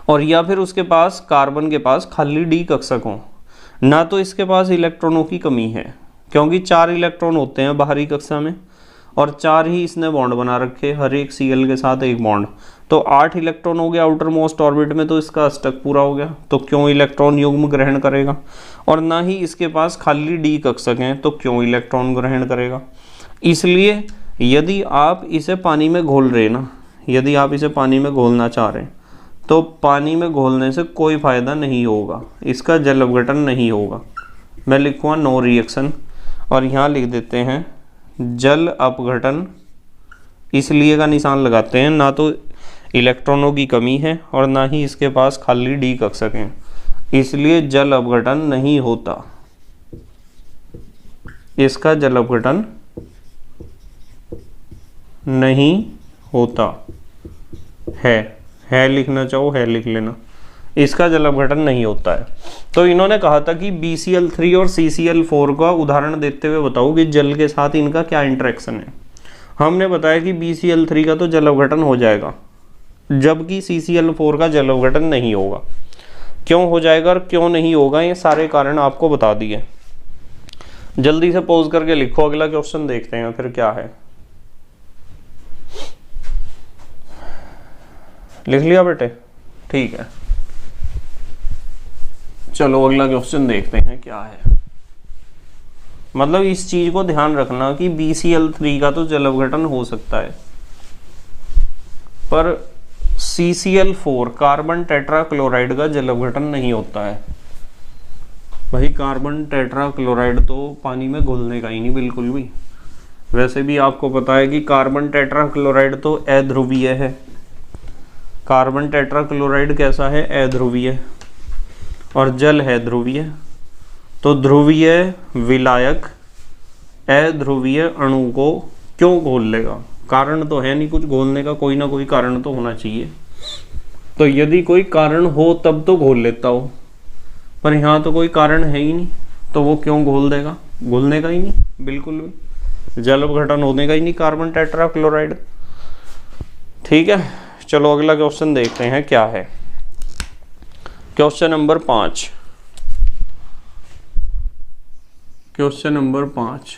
और या फिर उसके पास, कार्बन के पास खाली डी कक्षक हो। ना तो इसके पास इलेक्ट्रॉनों की कमी है, क्योंकि 4 इलेक्ट्रॉन होते हैं बाहरी कक्षा में और 4 ही इसने बॉन्ड बना रखे, हर एक Cl के साथ एक बॉन्ड, तो 8 इलेक्ट्रॉन हो गया आउटर मोस्ट ऑर्बिट में, तो इसका अष्टक पूरा हो गया। तो क्यों इलेक्ट्रॉन युग्म ग्रहण करेगा। और ना ही इसके पास खाली डी कक्षक हैं, तो क्यों इलेक्ट्रॉन ग्रहण करेगा। इसलिए यदि आप इसे पानी में घोल रहे ना, यदि आप इसे पानी में घोलना चाह रहे हैं, तो पानी में घोलने से कोई फायदा नहीं होगा, इसका जल अपघटन नहीं होगा। मैं लिखूँगा नो रिएक्शन, और यहाँ लिख देते हैं जल अपघटन, इसलिए का निशान लगाते हैं, ना तो इलेक्ट्रॉनों की कमी है और ना ही इसके पास खाली डी कक्षक हैं, इसलिए जल अपघटन नहीं होता, इसका जल अपघटन नहीं होता है लिखना चाहो है लिख लेना, इसका जल अपघटन नहीं होता है। तो इन्होंने कहा था कि BCl3 और CCl4 का उदाहरण देते हुए बताओ कि जल के साथ इनका क्या इंटरेक्शन है। हमने बताया कि BCl3 का तो जल अपघटन हो जाएगा, जबकि CCl4 का जल अपघटन नहीं होगा। क्यों हो जाएगा और क्यों नहीं होगा, ये सारे कारण आपको बता दिए। जल्दी से पॉज करके लिखो, अगला क्वेश्चन देखते हैं फिर क्या है। लिख लिया बेटे, ठीक है। चलो अगला क्वेश्चन देखते हैं क्या है। मतलब इस चीज को ध्यान रखना कि BCl3 का तो जल अपघटन हो सकता है, पर CCl4 कार्बन टेट्राक्लोराइड का जल अपघटन नहीं होता है। भाई कार्बन टेट्राक्लोराइड तो पानी में घुलने का ही नहीं बिल्कुल भी। वैसे भी आपको पता है कि कार्बन टेट्राक्लोराइड तो अध्रुवीय है। कार्बन टेट्राक्लोराइड कैसा है, अध्रुवीय, और जल है ध्रुवीय। तो ध्रुवीय विलायक अध्रुवीय अणु को क्यों घोल लेगा, कारण तो है नहीं कुछ घोलने का, कोई ना कोई कारण तो होना चाहिए। तो यदि कोई कारण हो तब तो घोल लेता हो, पर यहाँ तो कोई कारण है ही नहीं, तो वो क्यों घोल देगा, घुलने का ही नहीं बिल्कुल भी, जल अपघटन होने का ही नहीं कार्बन टेट्राक्लोराइड। ठीक है, चलो अगला क्वेश्चन देखते हैं क्या है। Question number 5। Question number 5।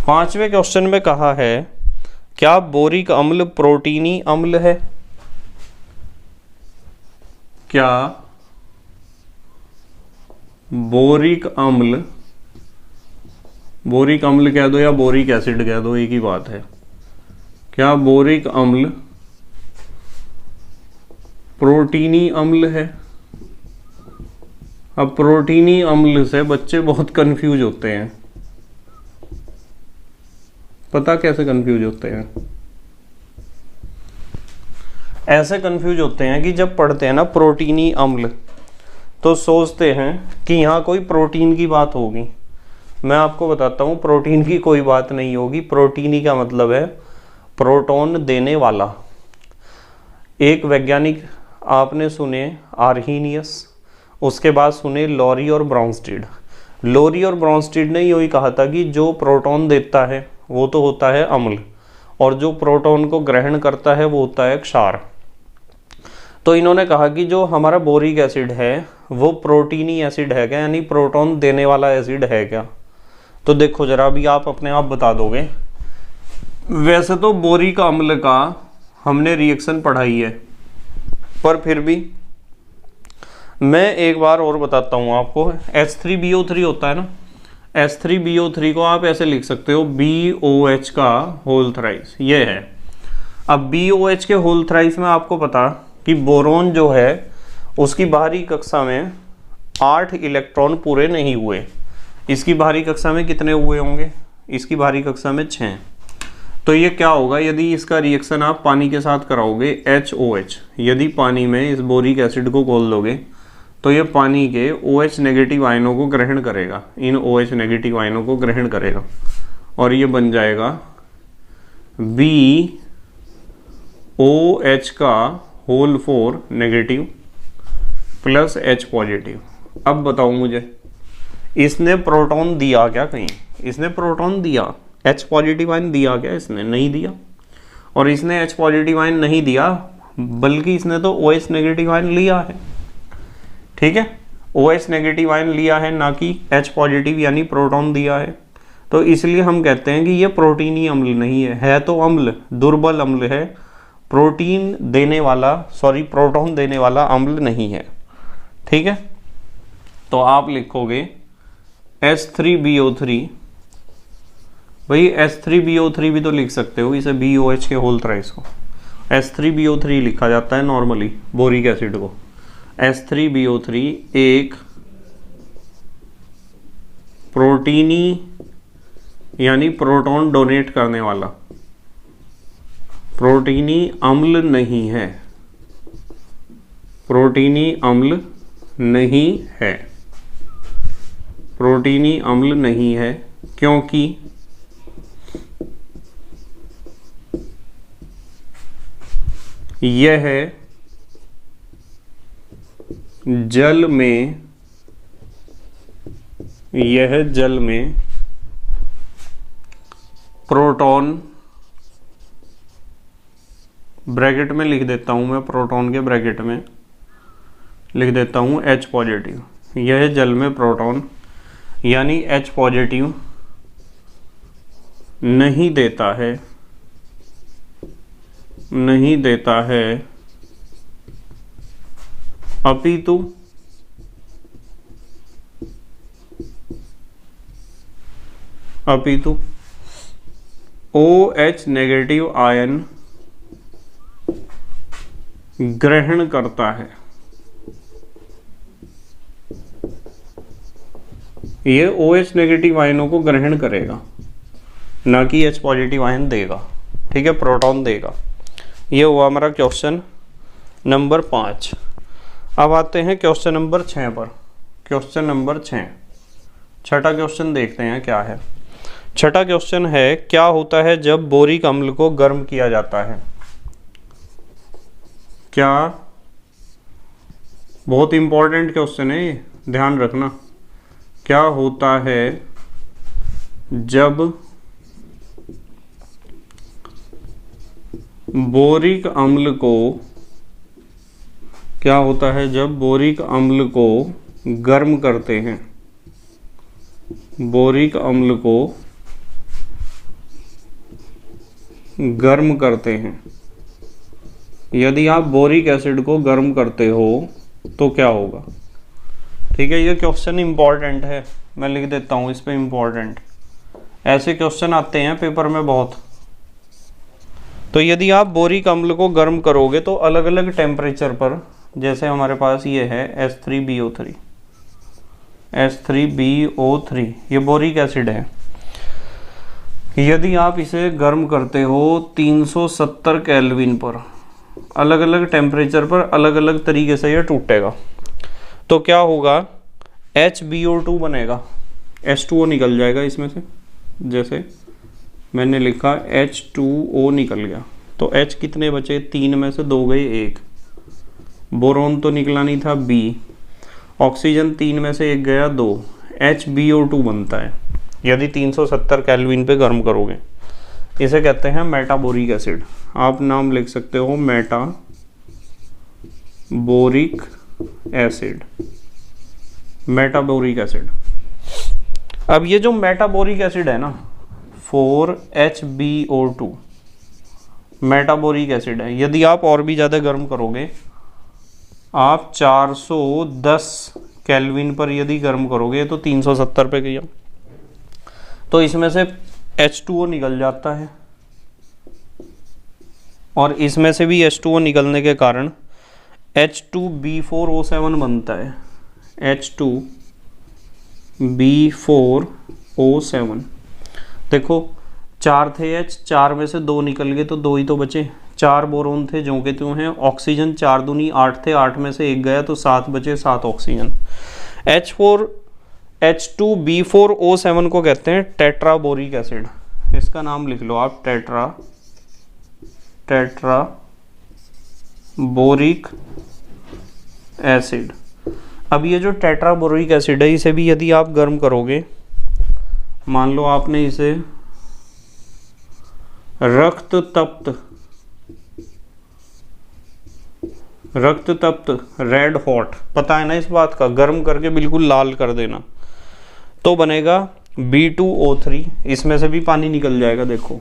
5वें क्वेश्चन में कहा है क्या बोरिक अम्ल प्रोटीनी अम्ल है? क्या बोरिक अम्ल कह दो या बोरिक एसिड कह दो, एक ही बात है। क्या बोरिक अम्ल प्रोटीनी अम्ल है? अब प्रोटीनी अम्ल से बच्चे बहुत कंफ्यूज होते हैं। पता कैसे कंफ्यूज होते हैं? ऐसे कंफ्यूज होते हैं कि जब पढ़ते हैं ना प्रोटीनी अम्ल तो सोचते हैं कि यहाँ कोई प्रोटीन की बात होगी। मैं आपको बताता हूँ प्रोटीन की कोई बात नहीं होगी। प्रोटीनी का मतलब है प्रोटॉन देने वाला। एक वैज्ञानिक आपने सुने आर्हीनियस, उसके बाद सुने लॉरी और ब्राउनस्टीड। लॉरी और ब्राउनस्टीड ने यही कहा था कि जो प्रोटॉन देता है वो तो होता है अम्ल, और जो प्रोटॉन को ग्रहण करता है वो होता है क्षार। तो इन्होंने कहा कि जो हमारा बोरिक एसिड है वो प्रोटीनी एसिड है क्या, यानी प्रोटॉन देने वाला एसिड है क्या? तो देखो जरा, अभी आप अपने आप बता दोगे। वैसे तो बोरिक अम्ल का हमने रिएक्शन पढ़ाई है, पर फिर भी मैं एक बार और बताता हूँ आपको। H3BO3 होता है ना, H3BO3 को आप ऐसे लिख सकते हो BOH का होल थ्राइस, ये है। अब BOH के होल थ्राइस में आपको पता कि बोरोन जो है उसकी बाहरी कक्षा में 8 इलेक्ट्रॉन पूरे नहीं हुए। इसकी बाहरी कक्षा में कितने हुए होंगे? इसकी बाहरी कक्षा में 6। तो ये क्या होगा यदि इसका रिएक्शन आप पानी के साथ कराओगे HOH, यदि पानी में इस बोरिक एसिड को घोल दोगे तो ये पानी के OH नेगेटिव आयनों को ग्रहण करेगा, इन OH नेगेटिव आयनों को ग्रहण करेगा, और ये बन जाएगा BOH का whole 4 negative plus H positive. अब बताओ मुझे, इसने प्रोटॉन दिया क्या कहीं? इसने प्रोटॉन दिया, H पॉजिटिव आयन दिया क्या? इसने नहीं दिया। और इसने H पॉजिटिव आयन नहीं दिया, बल्कि इसने तो OH नेगेटिव आयन लिया है। ठीक है, OH नेगेटिव आयन लिया है, ना कि H पॉजिटिव यानी प्रोटॉन दिया है। तो इसलिए हम कहते हैं कि ये प्रोटीनी अम्ल नहीं है तो अम्ल, दुर्बल अम्ल है। प्रोटॉन देने वाला अम्ल नहीं है। ठीक है, तो आप लिखोगे H3BO3। भाई H3BO3 भी तो लिख सकते हो, इसे BOH के होल थ्राइस को H3BO3 लिखा जाता है नॉर्मली बोरिक एसिड को। H3BO3 एक प्रोटीनी यानी प्रोटॉन डोनेट करने वाला प्रोटीनी अम्ल नहीं है। प्रोटीनी अम्ल नहीं है, प्रोटीनी अम्ल नहीं है, क्योंकि यह जल में प्रोटॉन, ब्रैकेट में लिख देता हूं मैं, प्रोटॉन के ब्रैकेट में लिख देता हूं H पॉजिटिव। यह जल में प्रोटॉन यानी H पॉजिटिव नहीं देता है, अपितु OH नेगेटिव आयन ग्रहण करता है। ये OH नेगेटिव आयनों को ग्रहण करेगा, ना कि H पॉजिटिव आयन देगा। ठीक है, प्रोटॉन देगा। ये हुआ हमारा क्वेश्चन नंबर 5। अब आते हैं क्वेश्चन नंबर 6 पर। क्वेश्चन नंबर 6, छठा क्वेश्चन देखते हैं क्या है। छठा क्वेश्चन है क्या होता है जब बोरिक अम्ल को गर्म किया जाता है? क्या, बहुत इंपॉर्टेंट क्वेश्चन है ये, ध्यान रखना। क्या होता है जब बोरिक अम्ल को क्या होता है जब बोरिक अम्ल को गर्म करते हैं, बोरिक अम्ल को गर्म करते हैं। यदि आप बोरिक एसिड को गर्म करते हो तो क्या होगा? ठीक है, ये क्वेश्चन इंपॉर्टेंट है, मैं लिख देता हूँ इस पे इंपॉर्टेंट। ऐसे क्वेश्चन आते हैं पेपर में बहुत। तो यदि आप बोरिक अम्ल को गर्म करोगे तो अलग अलग टेम्परेचर पर, जैसे हमारे पास ये है H3BO3, H3BO3 ये बोरिक एसिड है। यदि आप इसे गर्म करते हो 370 केल्विन पर, अलग अलग टेम्परेचर पर अलग अलग तरीके से ये टूटेगा, तो क्या होगा? HBO2 बनेगा, H2O निकल जाएगा इसमें से। जैसे मैंने लिखा H2O निकल गया, तो H कितने बचे? 3 में से 2 गए 1। बोरोन तो निकला नहीं था B, ऑक्सीजन 3 में से 1 गया 2, HBO2 बनता है यदि 370 केल्विन पे गर्म करोगे। इसे कहते हैं मेटाबोरिक एसिड। आप नाम लिख सकते हो मेटाबोरिक एसिड, मेटाबोरिक एसिड। अब ये जो मेटाबोरिक एसिड है ना 4HBO2 मेटाबोरिक एसिड है। यदि आप और भी ज़्यादा गर्म करोगे, आप 410 केल्विन पर यदि गर्म करोगे तो 370 पे गया, तो इसमें से H2O निकल जाता है और इसमें से भी H2O निकलने के कारण H2B4O7 बनता है, H2B4O7। देखो 4 थे H, 4 में से 2 निकल गए तो 2 ही तो बचे। 4 बोरोन थे जो के त्यों हैं, ऑक्सीजन 4 दूनी 8 थे, 8 में से 1 गया तो 7 बचे, 7 ऑक्सीजन। H2B4O7 को कहते हैं टेट्राबोरिक एसिड। इसका नाम लिख लो आप, टेट्राबोरिक एसिड। अब ये जो टेट्राबोरिक एसिड है, इसे भी यदि आप गर्म करोगे, मान लो आपने इसे रक्त तप्त रेड हॉट, पता है ना इस बात का, गर्म करके बिल्कुल लाल कर देना, तो बनेगा B2O3। इसमें से भी पानी निकल जाएगा, देखो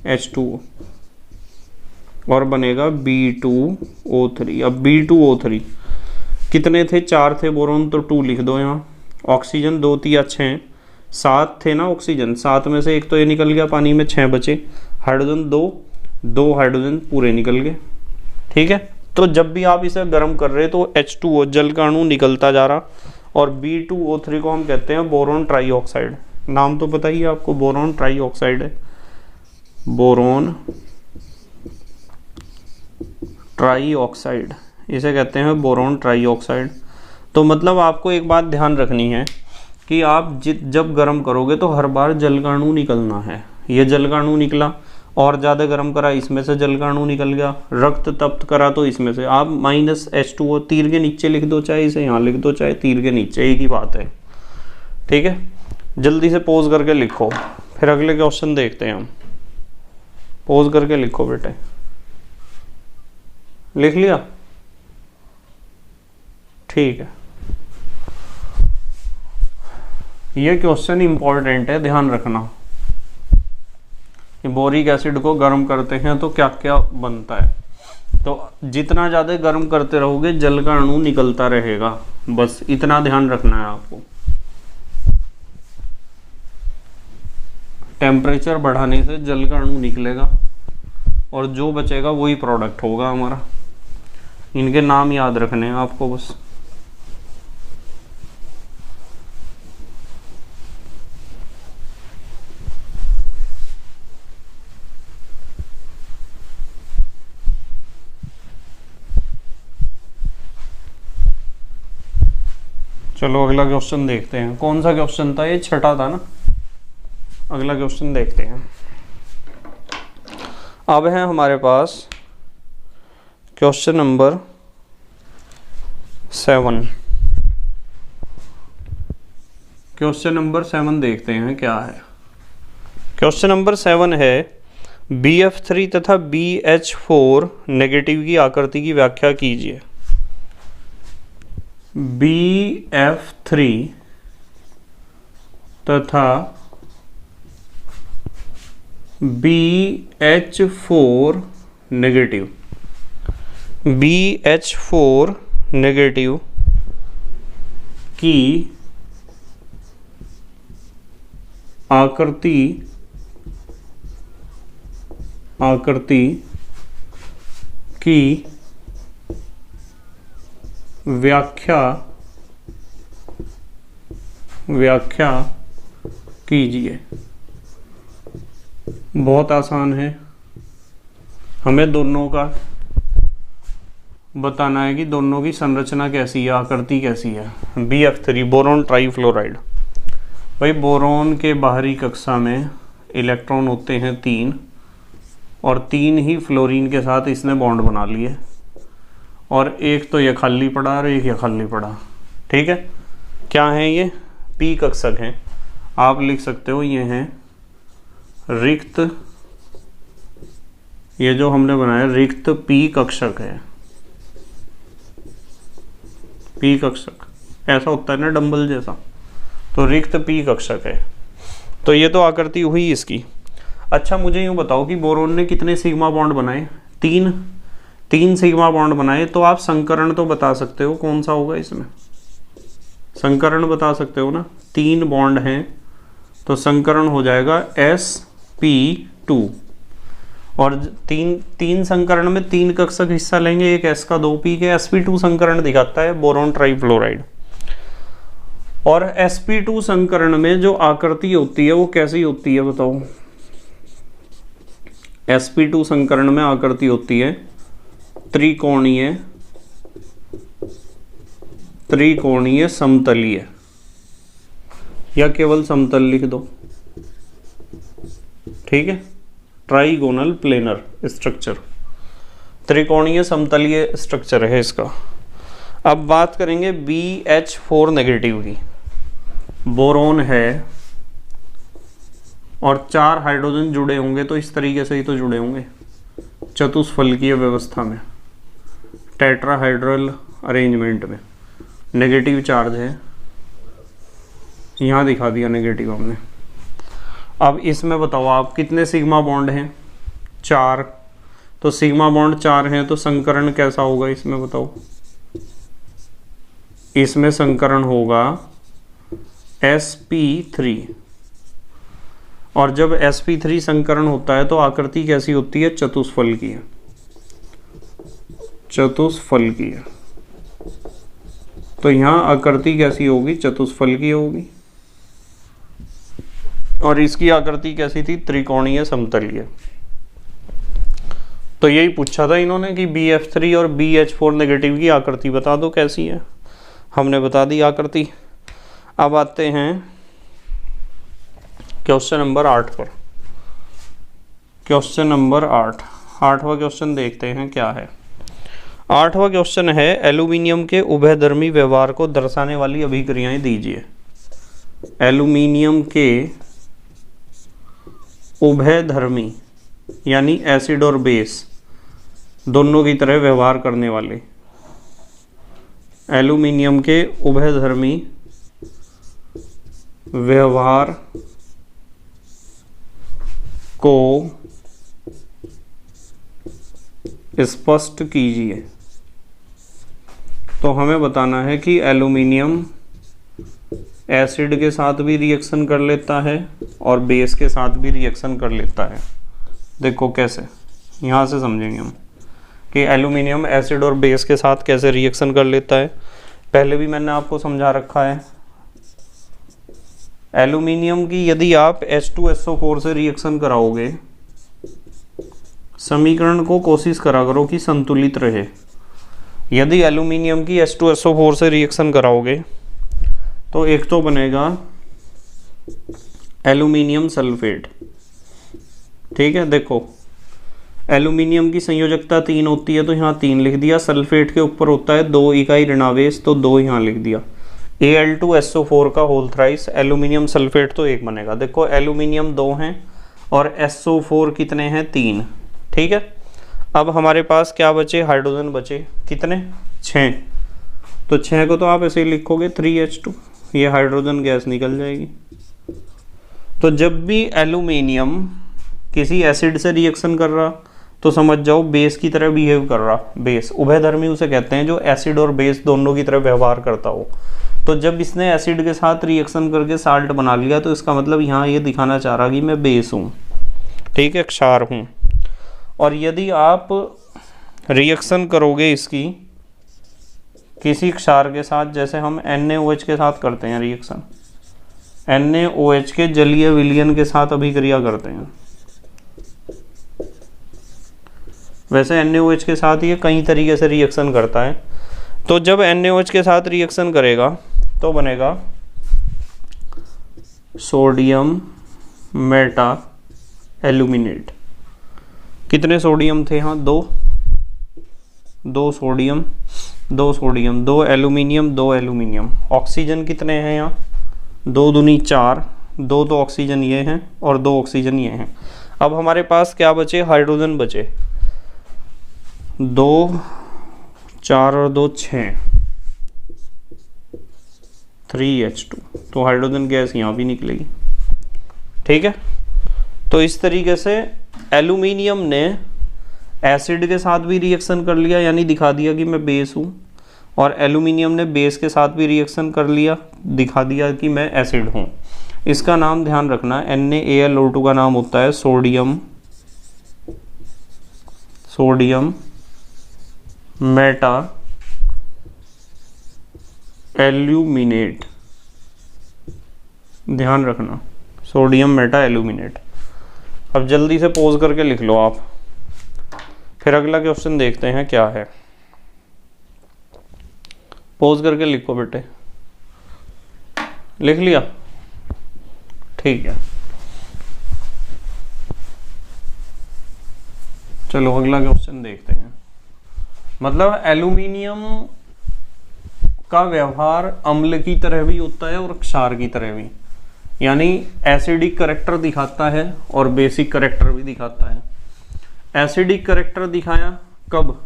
H2O, और बनेगा B2O3। अब B2O3 कितने थे? 4 थे बोरोन, तो 2 लिख दो यहाँ। ऑक्सीजन 2 3 अच्छे हैं, 7 थे ना ऑक्सीजन, 7 में से 1 तो ये निकल गया पानी में, 6 बचे। हाइड्रोजन 2 हाइड्रोजन पूरे निकल गए। ठीक है, तो जब भी आप इसे गर्म कर रहे तो H2O जल का अणु निकलता जा रहा, और B2O3 को हम कहते हैं बोरोन ट्राईऑक्साइड। नाम तो पता ही है आपको, बोरोन ट्राईऑक्साइड है, बोरोन ट्राईऑक्साइड, इसे कहते हैं बोरोन ट्राईऑक्साइड। तो मतलब आपको एक बात ध्यान रखनी है कि आप जब गर्म करोगे तो हर बार जल का अणु निकलना है। ये जल का अणु निकला, और ज़्यादा गर्म करा, इसमें से जल का अणु निकल गया। रक्त तप्त करा तो इसमें से आप -H2O तीर के नीचे लिख दो, चाहे इसे यहाँ लिख दो, चाहे तीर के नीचे, एक ही बात है। ठीक है, जल्दी से पोज करके लिखो, फिर अगले क्वेश्चन देखते हैं हम। पोज करके लिखो बेटे, लिख लिया? ठीक है, ये क्वेश्चन इंपॉर्टेंट है, ध्यान रखना कि बोरिक एसिड को गर्म करते हैं तो क्या क्या बनता है। तो जितना ज़्यादा गर्म करते रहोगे जल का अणु निकलता रहेगा, बस इतना ध्यान रखना है आपको। टेम्परेचर बढ़ाने से जल का अणु निकलेगा और जो बचेगा वही प्रोडक्ट होगा हमारा। इनके नाम याद रखने हैं आपको बस। चलो अगला क्वेश्चन देखते हैं। कौन सा क्वेश्चन था ये? छठा था ना। अगला क्वेश्चन देखते हैं। अब है हमारे पास क्वेश्चन नंबर 7। क्वेश्चन नंबर 7 देखते हैं क्या है। क्वेश्चन नंबर 7 है, BF3 तथा BH4 नेगेटिव की आकृति की व्याख्या कीजिए। BF3 तथा BH4 नेगेटिव, BH4 नेगेटिव की आकृति की व्याख्या कीजिए। बहुत आसान है, हमें दोनों का बताना है कि दोनों की संरचना कैसी है, आकृति कैसी है। BF3 boron trifluoride. भाई बोरोन के बाहरी कक्षा में इलेक्ट्रॉन होते हैं 3 और 3 ही फ्लोरीन के साथ इसने बॉन्ड बना लिए, और एक तो ये खाली पड़ा और एक ये खाली पड़ा। ठीक है, क्या है ये? P कक्षक हैं। आप लिख सकते हो ये हैं रिक्त, ये जो हमने बनाया रिक्त P कक्षक है। P कक्षक ऐसा होता है ना डंबल जैसा, तो रिक्त P कक्षक है। तो ये तो आकृति हुई इसकी। अच्छा मुझे यूँ बताओ कि बोरोन ने कितने सिग्मा बॉन्ड बनाए? 3 सिग्मा बॉन्ड बनाए। तो आप संकरण तो बता सकते हो कौन सा होगा इसमें, संकरण बता सकते हो ना। 3 बॉन्ड हैं तो संकरण हो जाएगा sp2, और तीन संकरण में 3 कक्षक हिस्सा लेंगे, एक s का 2p के। sp2 संकरण दिखाता है बोरोन ट्राईफ्लोराइड। और sp2 संकरण में जो आकृति होती है वो कैसी होती है बताओ? sp2 संकरण में आकृति होती है त्रिकोणीय समतलीय, या केवल समतल लिख दो। ठीक है, ट्राइगोनल प्लेनर स्ट्रक्चर, त्रिकोणीय समतलीय स्ट्रक्चर है इसका। अब बात करेंगे BH4 नेगेटिव की। बोरोन है और 4 हाइड्रोजन जुड़े होंगे, तो इस तरीके से ही तो जुड़े होंगे चतुष्फलकीय व्यवस्था में, टेट्राहाइड्रल अरेंजमेंट में। नेगेटिव चार्ज है, यहाँ दिखा दिया नेगेटिव हमने। अब इसमें बताओ आप कितने सिग्मा बॉन्ड हैं? 4। तो सिग्मा बॉन्ड 4 हैं तो संकरण कैसा होगा इसमें बताओ? इसमें संकरण होगा sp3, और जब sp3 संकरण होता है तो आकृति कैसी होती है? चतुष्फलकीय। तो यहाँ आकृति कैसी होगी? चतुष्फलकीय होगी। और इसकी आकृति कैसी थी? त्रिकोणीय समतलीय। तो यही पूछा था इन्होंने कि BF3 और BH4 नेगेटिव की आकृति बता दो कैसी है। हमने बता दी आकृति। अब आते हैं क्वेश्चन नंबर 8 पर। क्वेश्चन नंबर 8, 8वां क्वेश्चन देखते हैं क्या है। 8वां क्वेश्चन है एल्यूमिनियम के उभयधर्मी व्यवहार को दर्शाने वाली अभिक्रियाएं दीजिए। एल्यूमिनियम के उभयधर्मी यानी एसिड और बेस दोनों की तरह व्यवहार करने वाले, एल्यूमिनियम के उभयधर्मी व्यवहार को स्पष्ट कीजिए। तो हमें बताना है कि एल्यूमिनियम एसिड के साथ भी रिएक्शन कर लेता है और बेस के साथ भी रिएक्शन कर लेता है। देखो कैसे, यहाँ से समझेंगे हम कि एल्यूमिनियम एसिड और बेस के साथ कैसे रिएक्शन कर लेता है। पहले भी मैंने आपको समझा रखा है। एल्यूमिनियम की यदि आप H2SO4 से रिएक्शन कराओगे, समीकरण को कोशिश करा करो कि संतुलित रहे। यदि एल्यूमिनियम की H2SO4 से रिएक्शन कराओगे तो एक तो बनेगा एल्यूमिनियम सल्फेट। ठीक है, देखो एल्यूमिनियम की संयोजकता 3 होती है तो यहाँ 3 लिख दिया। सल्फेट के ऊपर होता है 2 इकाई ऋणावेश तो 2 यहाँ लिख दिया। Al2SO4 का होल थ्राइस एल्यूमिनियम सल्फेट तो 1 बनेगा। देखो एल्यूमिनियम 2 हैं और SO4 कितने हैं 3। ठीक है, अब हमारे पास क्या बचे, हाइड्रोजन बचे कितने 6। तो 6 को तो आप ऐसे ही लिखोगे 3H2, ये हाइड्रोजन गैस निकल जाएगी। तो जब भी एल्यूमिनियम किसी एसिड से रिएक्शन कर रहा तो समझ जाओ बेस की तरह बिहेव कर रहा। बेस उभयधर्मी उसे कहते हैं जो एसिड और बेस दोनों की तरह व्यवहार करता हो। तो जब इसने एसिड के साथ रिएक्शन करके साल्ट बना लिया तो इसका मतलब यहाँ ये दिखाना चाह रहा कि मैं बेस हूँ, ठीक है, क्षार हूँ। और यदि आप रिएक्शन करोगे इसकी किसी क्षार के साथ, जैसे हम NaOH के साथ करते हैं रिएक्शन, NaOH के जलीय विलयन के साथ अभिक्रिया करते हैं। वैसे NaOH के साथ ये कई तरीके से रिएक्शन करता है। तो जब NaOH के साथ रिएक्शन करेगा तो बनेगा सोडियम मेटा एल्यूमिनेट। कितने सोडियम थे यहाँ, दो सोडियम, दो एल्यूमिनियम, 2 एल्यूमिनियम। ऑक्सीजन कितने हैं यहाँ, 2 दूनी 4, 2 तो ऑक्सीजन ये हैं और 2 ऑक्सीजन ये हैं। अब हमारे पास क्या बचे, हाइड्रोजन बचे, 2 4 और 2 6, 3H2। तो हाइड्रोजन गैस यहाँ भी निकलेगी। ठीक है, तो इस तरीके से एल्यूमिनियम ने एसिड के साथ भी रिएक्शन कर लिया, यानी दिखा दिया कि मैं बेस हूँ, और एल्यूमिनियम ने बेस के साथ भी रिएक्शन कर लिया, दिखा दिया कि मैं एसिड हूँ। इसका नाम ध्यान रखना, NaAlO2 का नाम होता है सोडियम मेटा एल्यूमिनेट। ध्यान रखना, सोडियम मेटा एल्यूमिनेट। अब जल्दी से पोज करके लिख लो आप, फिर अगला क्वेश्चन देखते हैं क्या है। पोज करके लिखो बेटे, लिख लिया, ठीक है। चलो अगला क्वेश्चन देखते हैं। मतलब एल्यूमिनियम का व्यवहार अम्ल की तरह भी होता है और क्षार की तरह भी, यानी एसिडिक करैक्टर दिखाता है और बेसिक करैक्टर भी दिखाता है। एसिडिक करैक्टर दिखाया कब,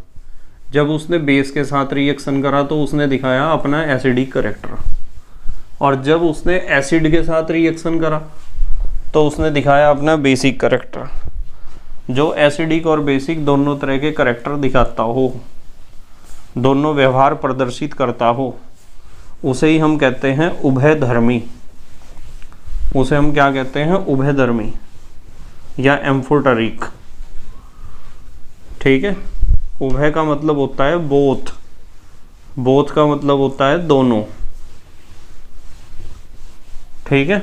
जब उसने बेस के साथ रिएक्शन करा तो उसने दिखाया अपना एसिडिक करैक्टर, और जब उसने एसिड के साथ रिएक्शन करा तो उसने दिखाया अपना बेसिक करैक्टर। जो एसिडिक और बेसिक दोनों तरह के करैक्टर दिखाता हो, दोनों व्यवहार प्रदर्शित करता हो, उसे ही हम कहते हैं उभयधर्मी। उसे हम क्या कहते हैं, उभयधर्मी या एम्फोटेरिक। ठीक है, उभय का मतलब होता है बोथ, बोथ का मतलब होता है दोनों। ठीक है,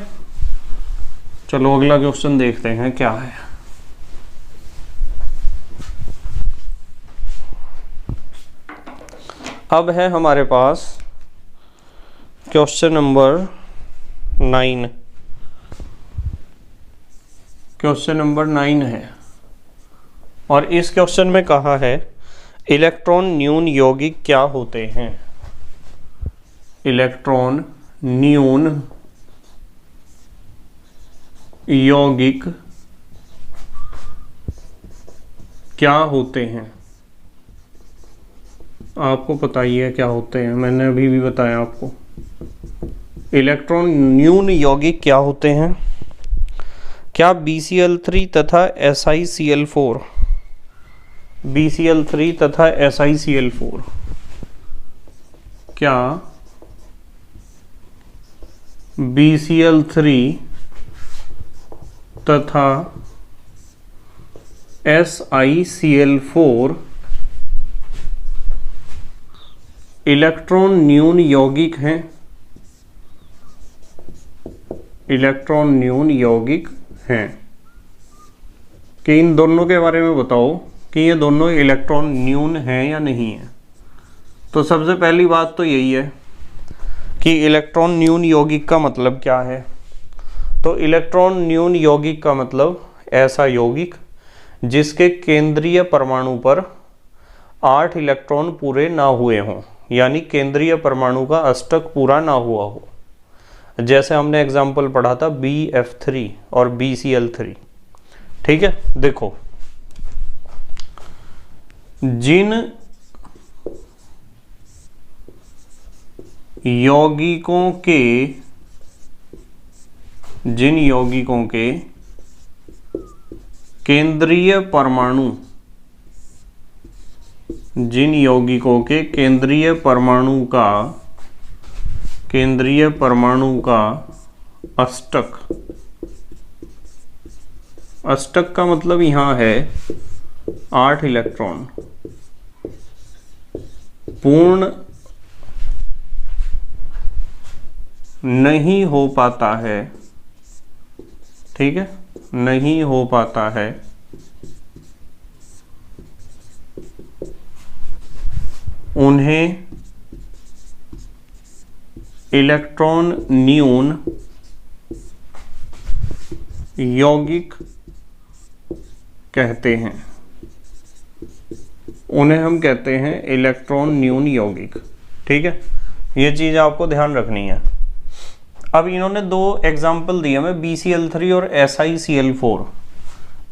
चलो अगला क्वेश्चन देखते हैं क्या है। अब है हमारे पास क्वेश्चन नंबर 9। क्वेश्चन नंबर 9 है, और इस क्वेश्चन में कहा है इलेक्ट्रॉन न्यून यौगिक क्या होते हैं। इलेक्ट्रॉन न्यून यौगिक क्या होते हैं। आपको पता ही है क्या होते हैं, मैंने अभी भी बताया आपको। इलेक्ट्रॉन न्यून यौगिक क्या होते हैं, क्या BCl3 तथा SiCl4, BCl3 तथा SiCl4 क्या BCl3 तथा SiCl4 इलेक्ट्रॉन न्यून यौगिक हैं। इलेक्ट्रॉन न्यून यौगिक हैं कि इन दोनों के बारे में बताओ कि ये दोनों इलेक्ट्रॉन न्यून हैं या नहीं है। तो सबसे पहली बात तो यही है कि इलेक्ट्रॉन न्यून यौगिक का मतलब क्या है। तो इलेक्ट्रॉन न्यून यौगिक का मतलब ऐसा यौगिक जिसके केंद्रीय परमाणु पर 8 इलेक्ट्रॉन पूरे ना हुए हों, यानी केंद्रीय परमाणु का अष्टक पूरा ना हुआ हो। जैसे हमने एग्जाम्पल पढ़ा था BF3 और BCl3। ठीक है, देखो जिन यौगिकों के केंद्रीय परमाणु, जिन यौगिकों के केंद्रीय परमाणु का अष्टक का मतलब यहां है 8 इलेक्ट्रॉन, पूर्ण नहीं हो पाता है, ठीक है, नहीं हो पाता है, उन्हें इलेक्ट्रॉन न्यून यौगिक कहते हैं, उन्हें हम कहते हैं इलेक्ट्रॉन न्यून यौगिक। ठीक है, ये चीज आपको ध्यान रखनी है। अब इन्होंने 2 एग्जाम्पल दिए हमें, BCl3 और SiCl4।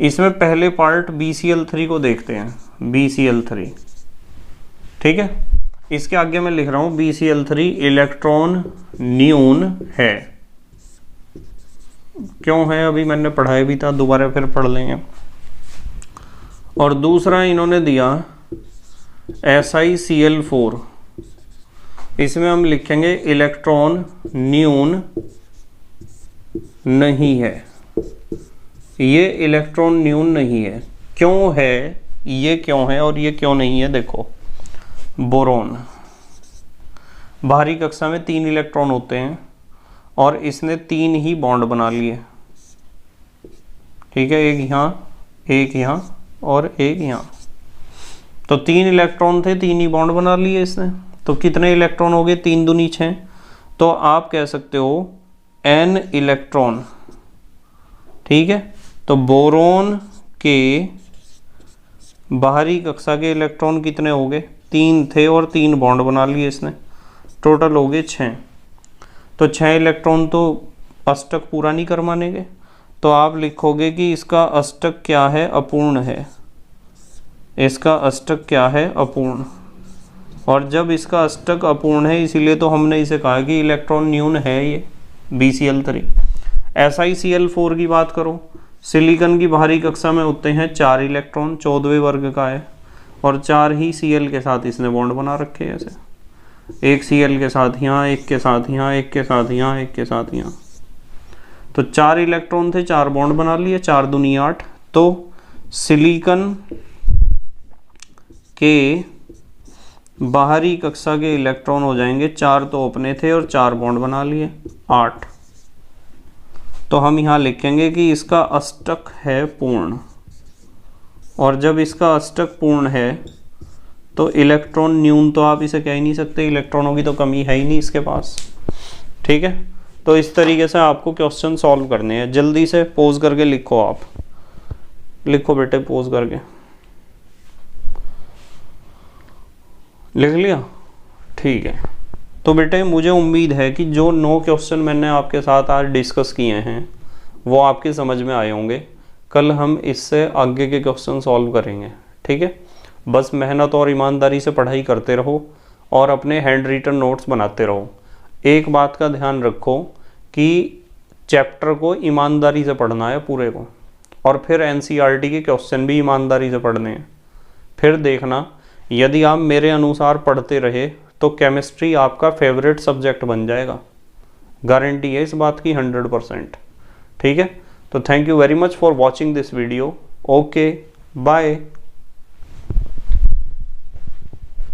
इसमें पहले पार्ट BCl3 को देखते हैं, BCl3, ठीक है। इसके आगे मैं लिख रहा हूं BCl3 इलेक्ट्रॉन न्यून है। क्यों है अभी मैंने पढ़ाया भी था, दोबारा फिर पढ़ लेंगे। और दूसरा इन्होंने दिया SiCl4, इसमें हम लिखेंगे इलेक्ट्रॉन न्यून नहीं है। ये इलेक्ट्रॉन न्यून नहीं है, क्यों है, ये क्यों है और ये क्यों नहीं है। देखो बोरोन, बाहरी कक्षा में 3 इलेक्ट्रॉन होते हैं और इसने 3 ही बॉन्ड बना लिए, ठीक है, एक यहाँ और एक यहाँ। तो 3 इलेक्ट्रॉन थे, 3 ही बॉन्ड बना लिए इसने। तो कितने इलेक्ट्रॉन हो गए, 3 दूनी 6। तो आप कह सकते हो n इलेक्ट्रॉन, ठीक है। तो बोरोन के बाहरी कक्षा के इलेक्ट्रॉन कितने हो गए, 3 थे और 3 बॉन्ड बना लिए इसने, टोटल हो गए 6। तो 6 इलेक्ट्रॉन तो अष्टक पूरा नहीं कर मानेंगे, तो आप लिखोगे कि इसका अष्टक क्या है, अपूर्ण है। इसका अष्टक क्या है, अपूर्ण। और जब इसका अष्टक अपूर्ण है, इसीलिए तो हमने इसे कहा कि इलेक्ट्रॉन न्यून है ये BCl3। SiCl4 की बात करो, सिलिकॉन की बाहरी कक्षा में होते हैं 4 इलेक्ट्रॉन, 14वें वर्ग का है, और 4 ही Cl के साथ इसने बॉन्ड बना रखे हैं ऐसे, एक Cl के साथ यहाँ, एक के साथ यहाँ, एक के साथ यहाँ, एक के साथ यहाँ। तो 4 इलेक्ट्रॉन थे, 4 बॉन्ड बना लिए, 4 दूनी 8। तो सिलिकॉन के बाहरी कक्षा के इलेक्ट्रॉन हो जाएंगे 4, तो अपने थे और 4 बॉन्ड बना लिए, 8। तो हम यहाँ लिखेंगे कि इसका अष्टक है पूर्ण। और जब इसका अष्टक पूर्ण है तो इलेक्ट्रॉन न्यून तो आप इसे कह ही नहीं सकते, इलेक्ट्रॉनों की तो कमी है ही नहीं इसके पास। ठीक है, तो इस तरीके से आपको क्वेश्चन सॉल्व करने हैं। जल्दी से पोज करके लिखो, आप लिखो बेटे, पोज करके लिख लिया, ठीक है। तो बेटे मुझे उम्मीद है कि जो 9 क्वेश्चन मैंने आपके साथ आज डिस्कस किए हैं वो आपके समझ में आए होंगे। कल हम इससे आगे के क्वेश्चन सॉल्व करेंगे, ठीक है। बस मेहनत और ईमानदारी से पढ़ाई करते रहो और अपने हैंड रिटन नोट्स बनाते रहो। एक बात का ध्यान रखो कि चैप्टर को ईमानदारी से पढ़ना है पूरे को, और फिर NCERT के क्वेश्चन भी ईमानदारी से पढ़ने हैं। फिर देखना, यदि आप मेरे अनुसार पढ़ते रहे तो केमिस्ट्री आपका फेवरेट सब्जेक्ट बन जाएगा, गारंटी है इस बात की 100%। ठीक है, तो thank you very much for watching this video. Okay, bye.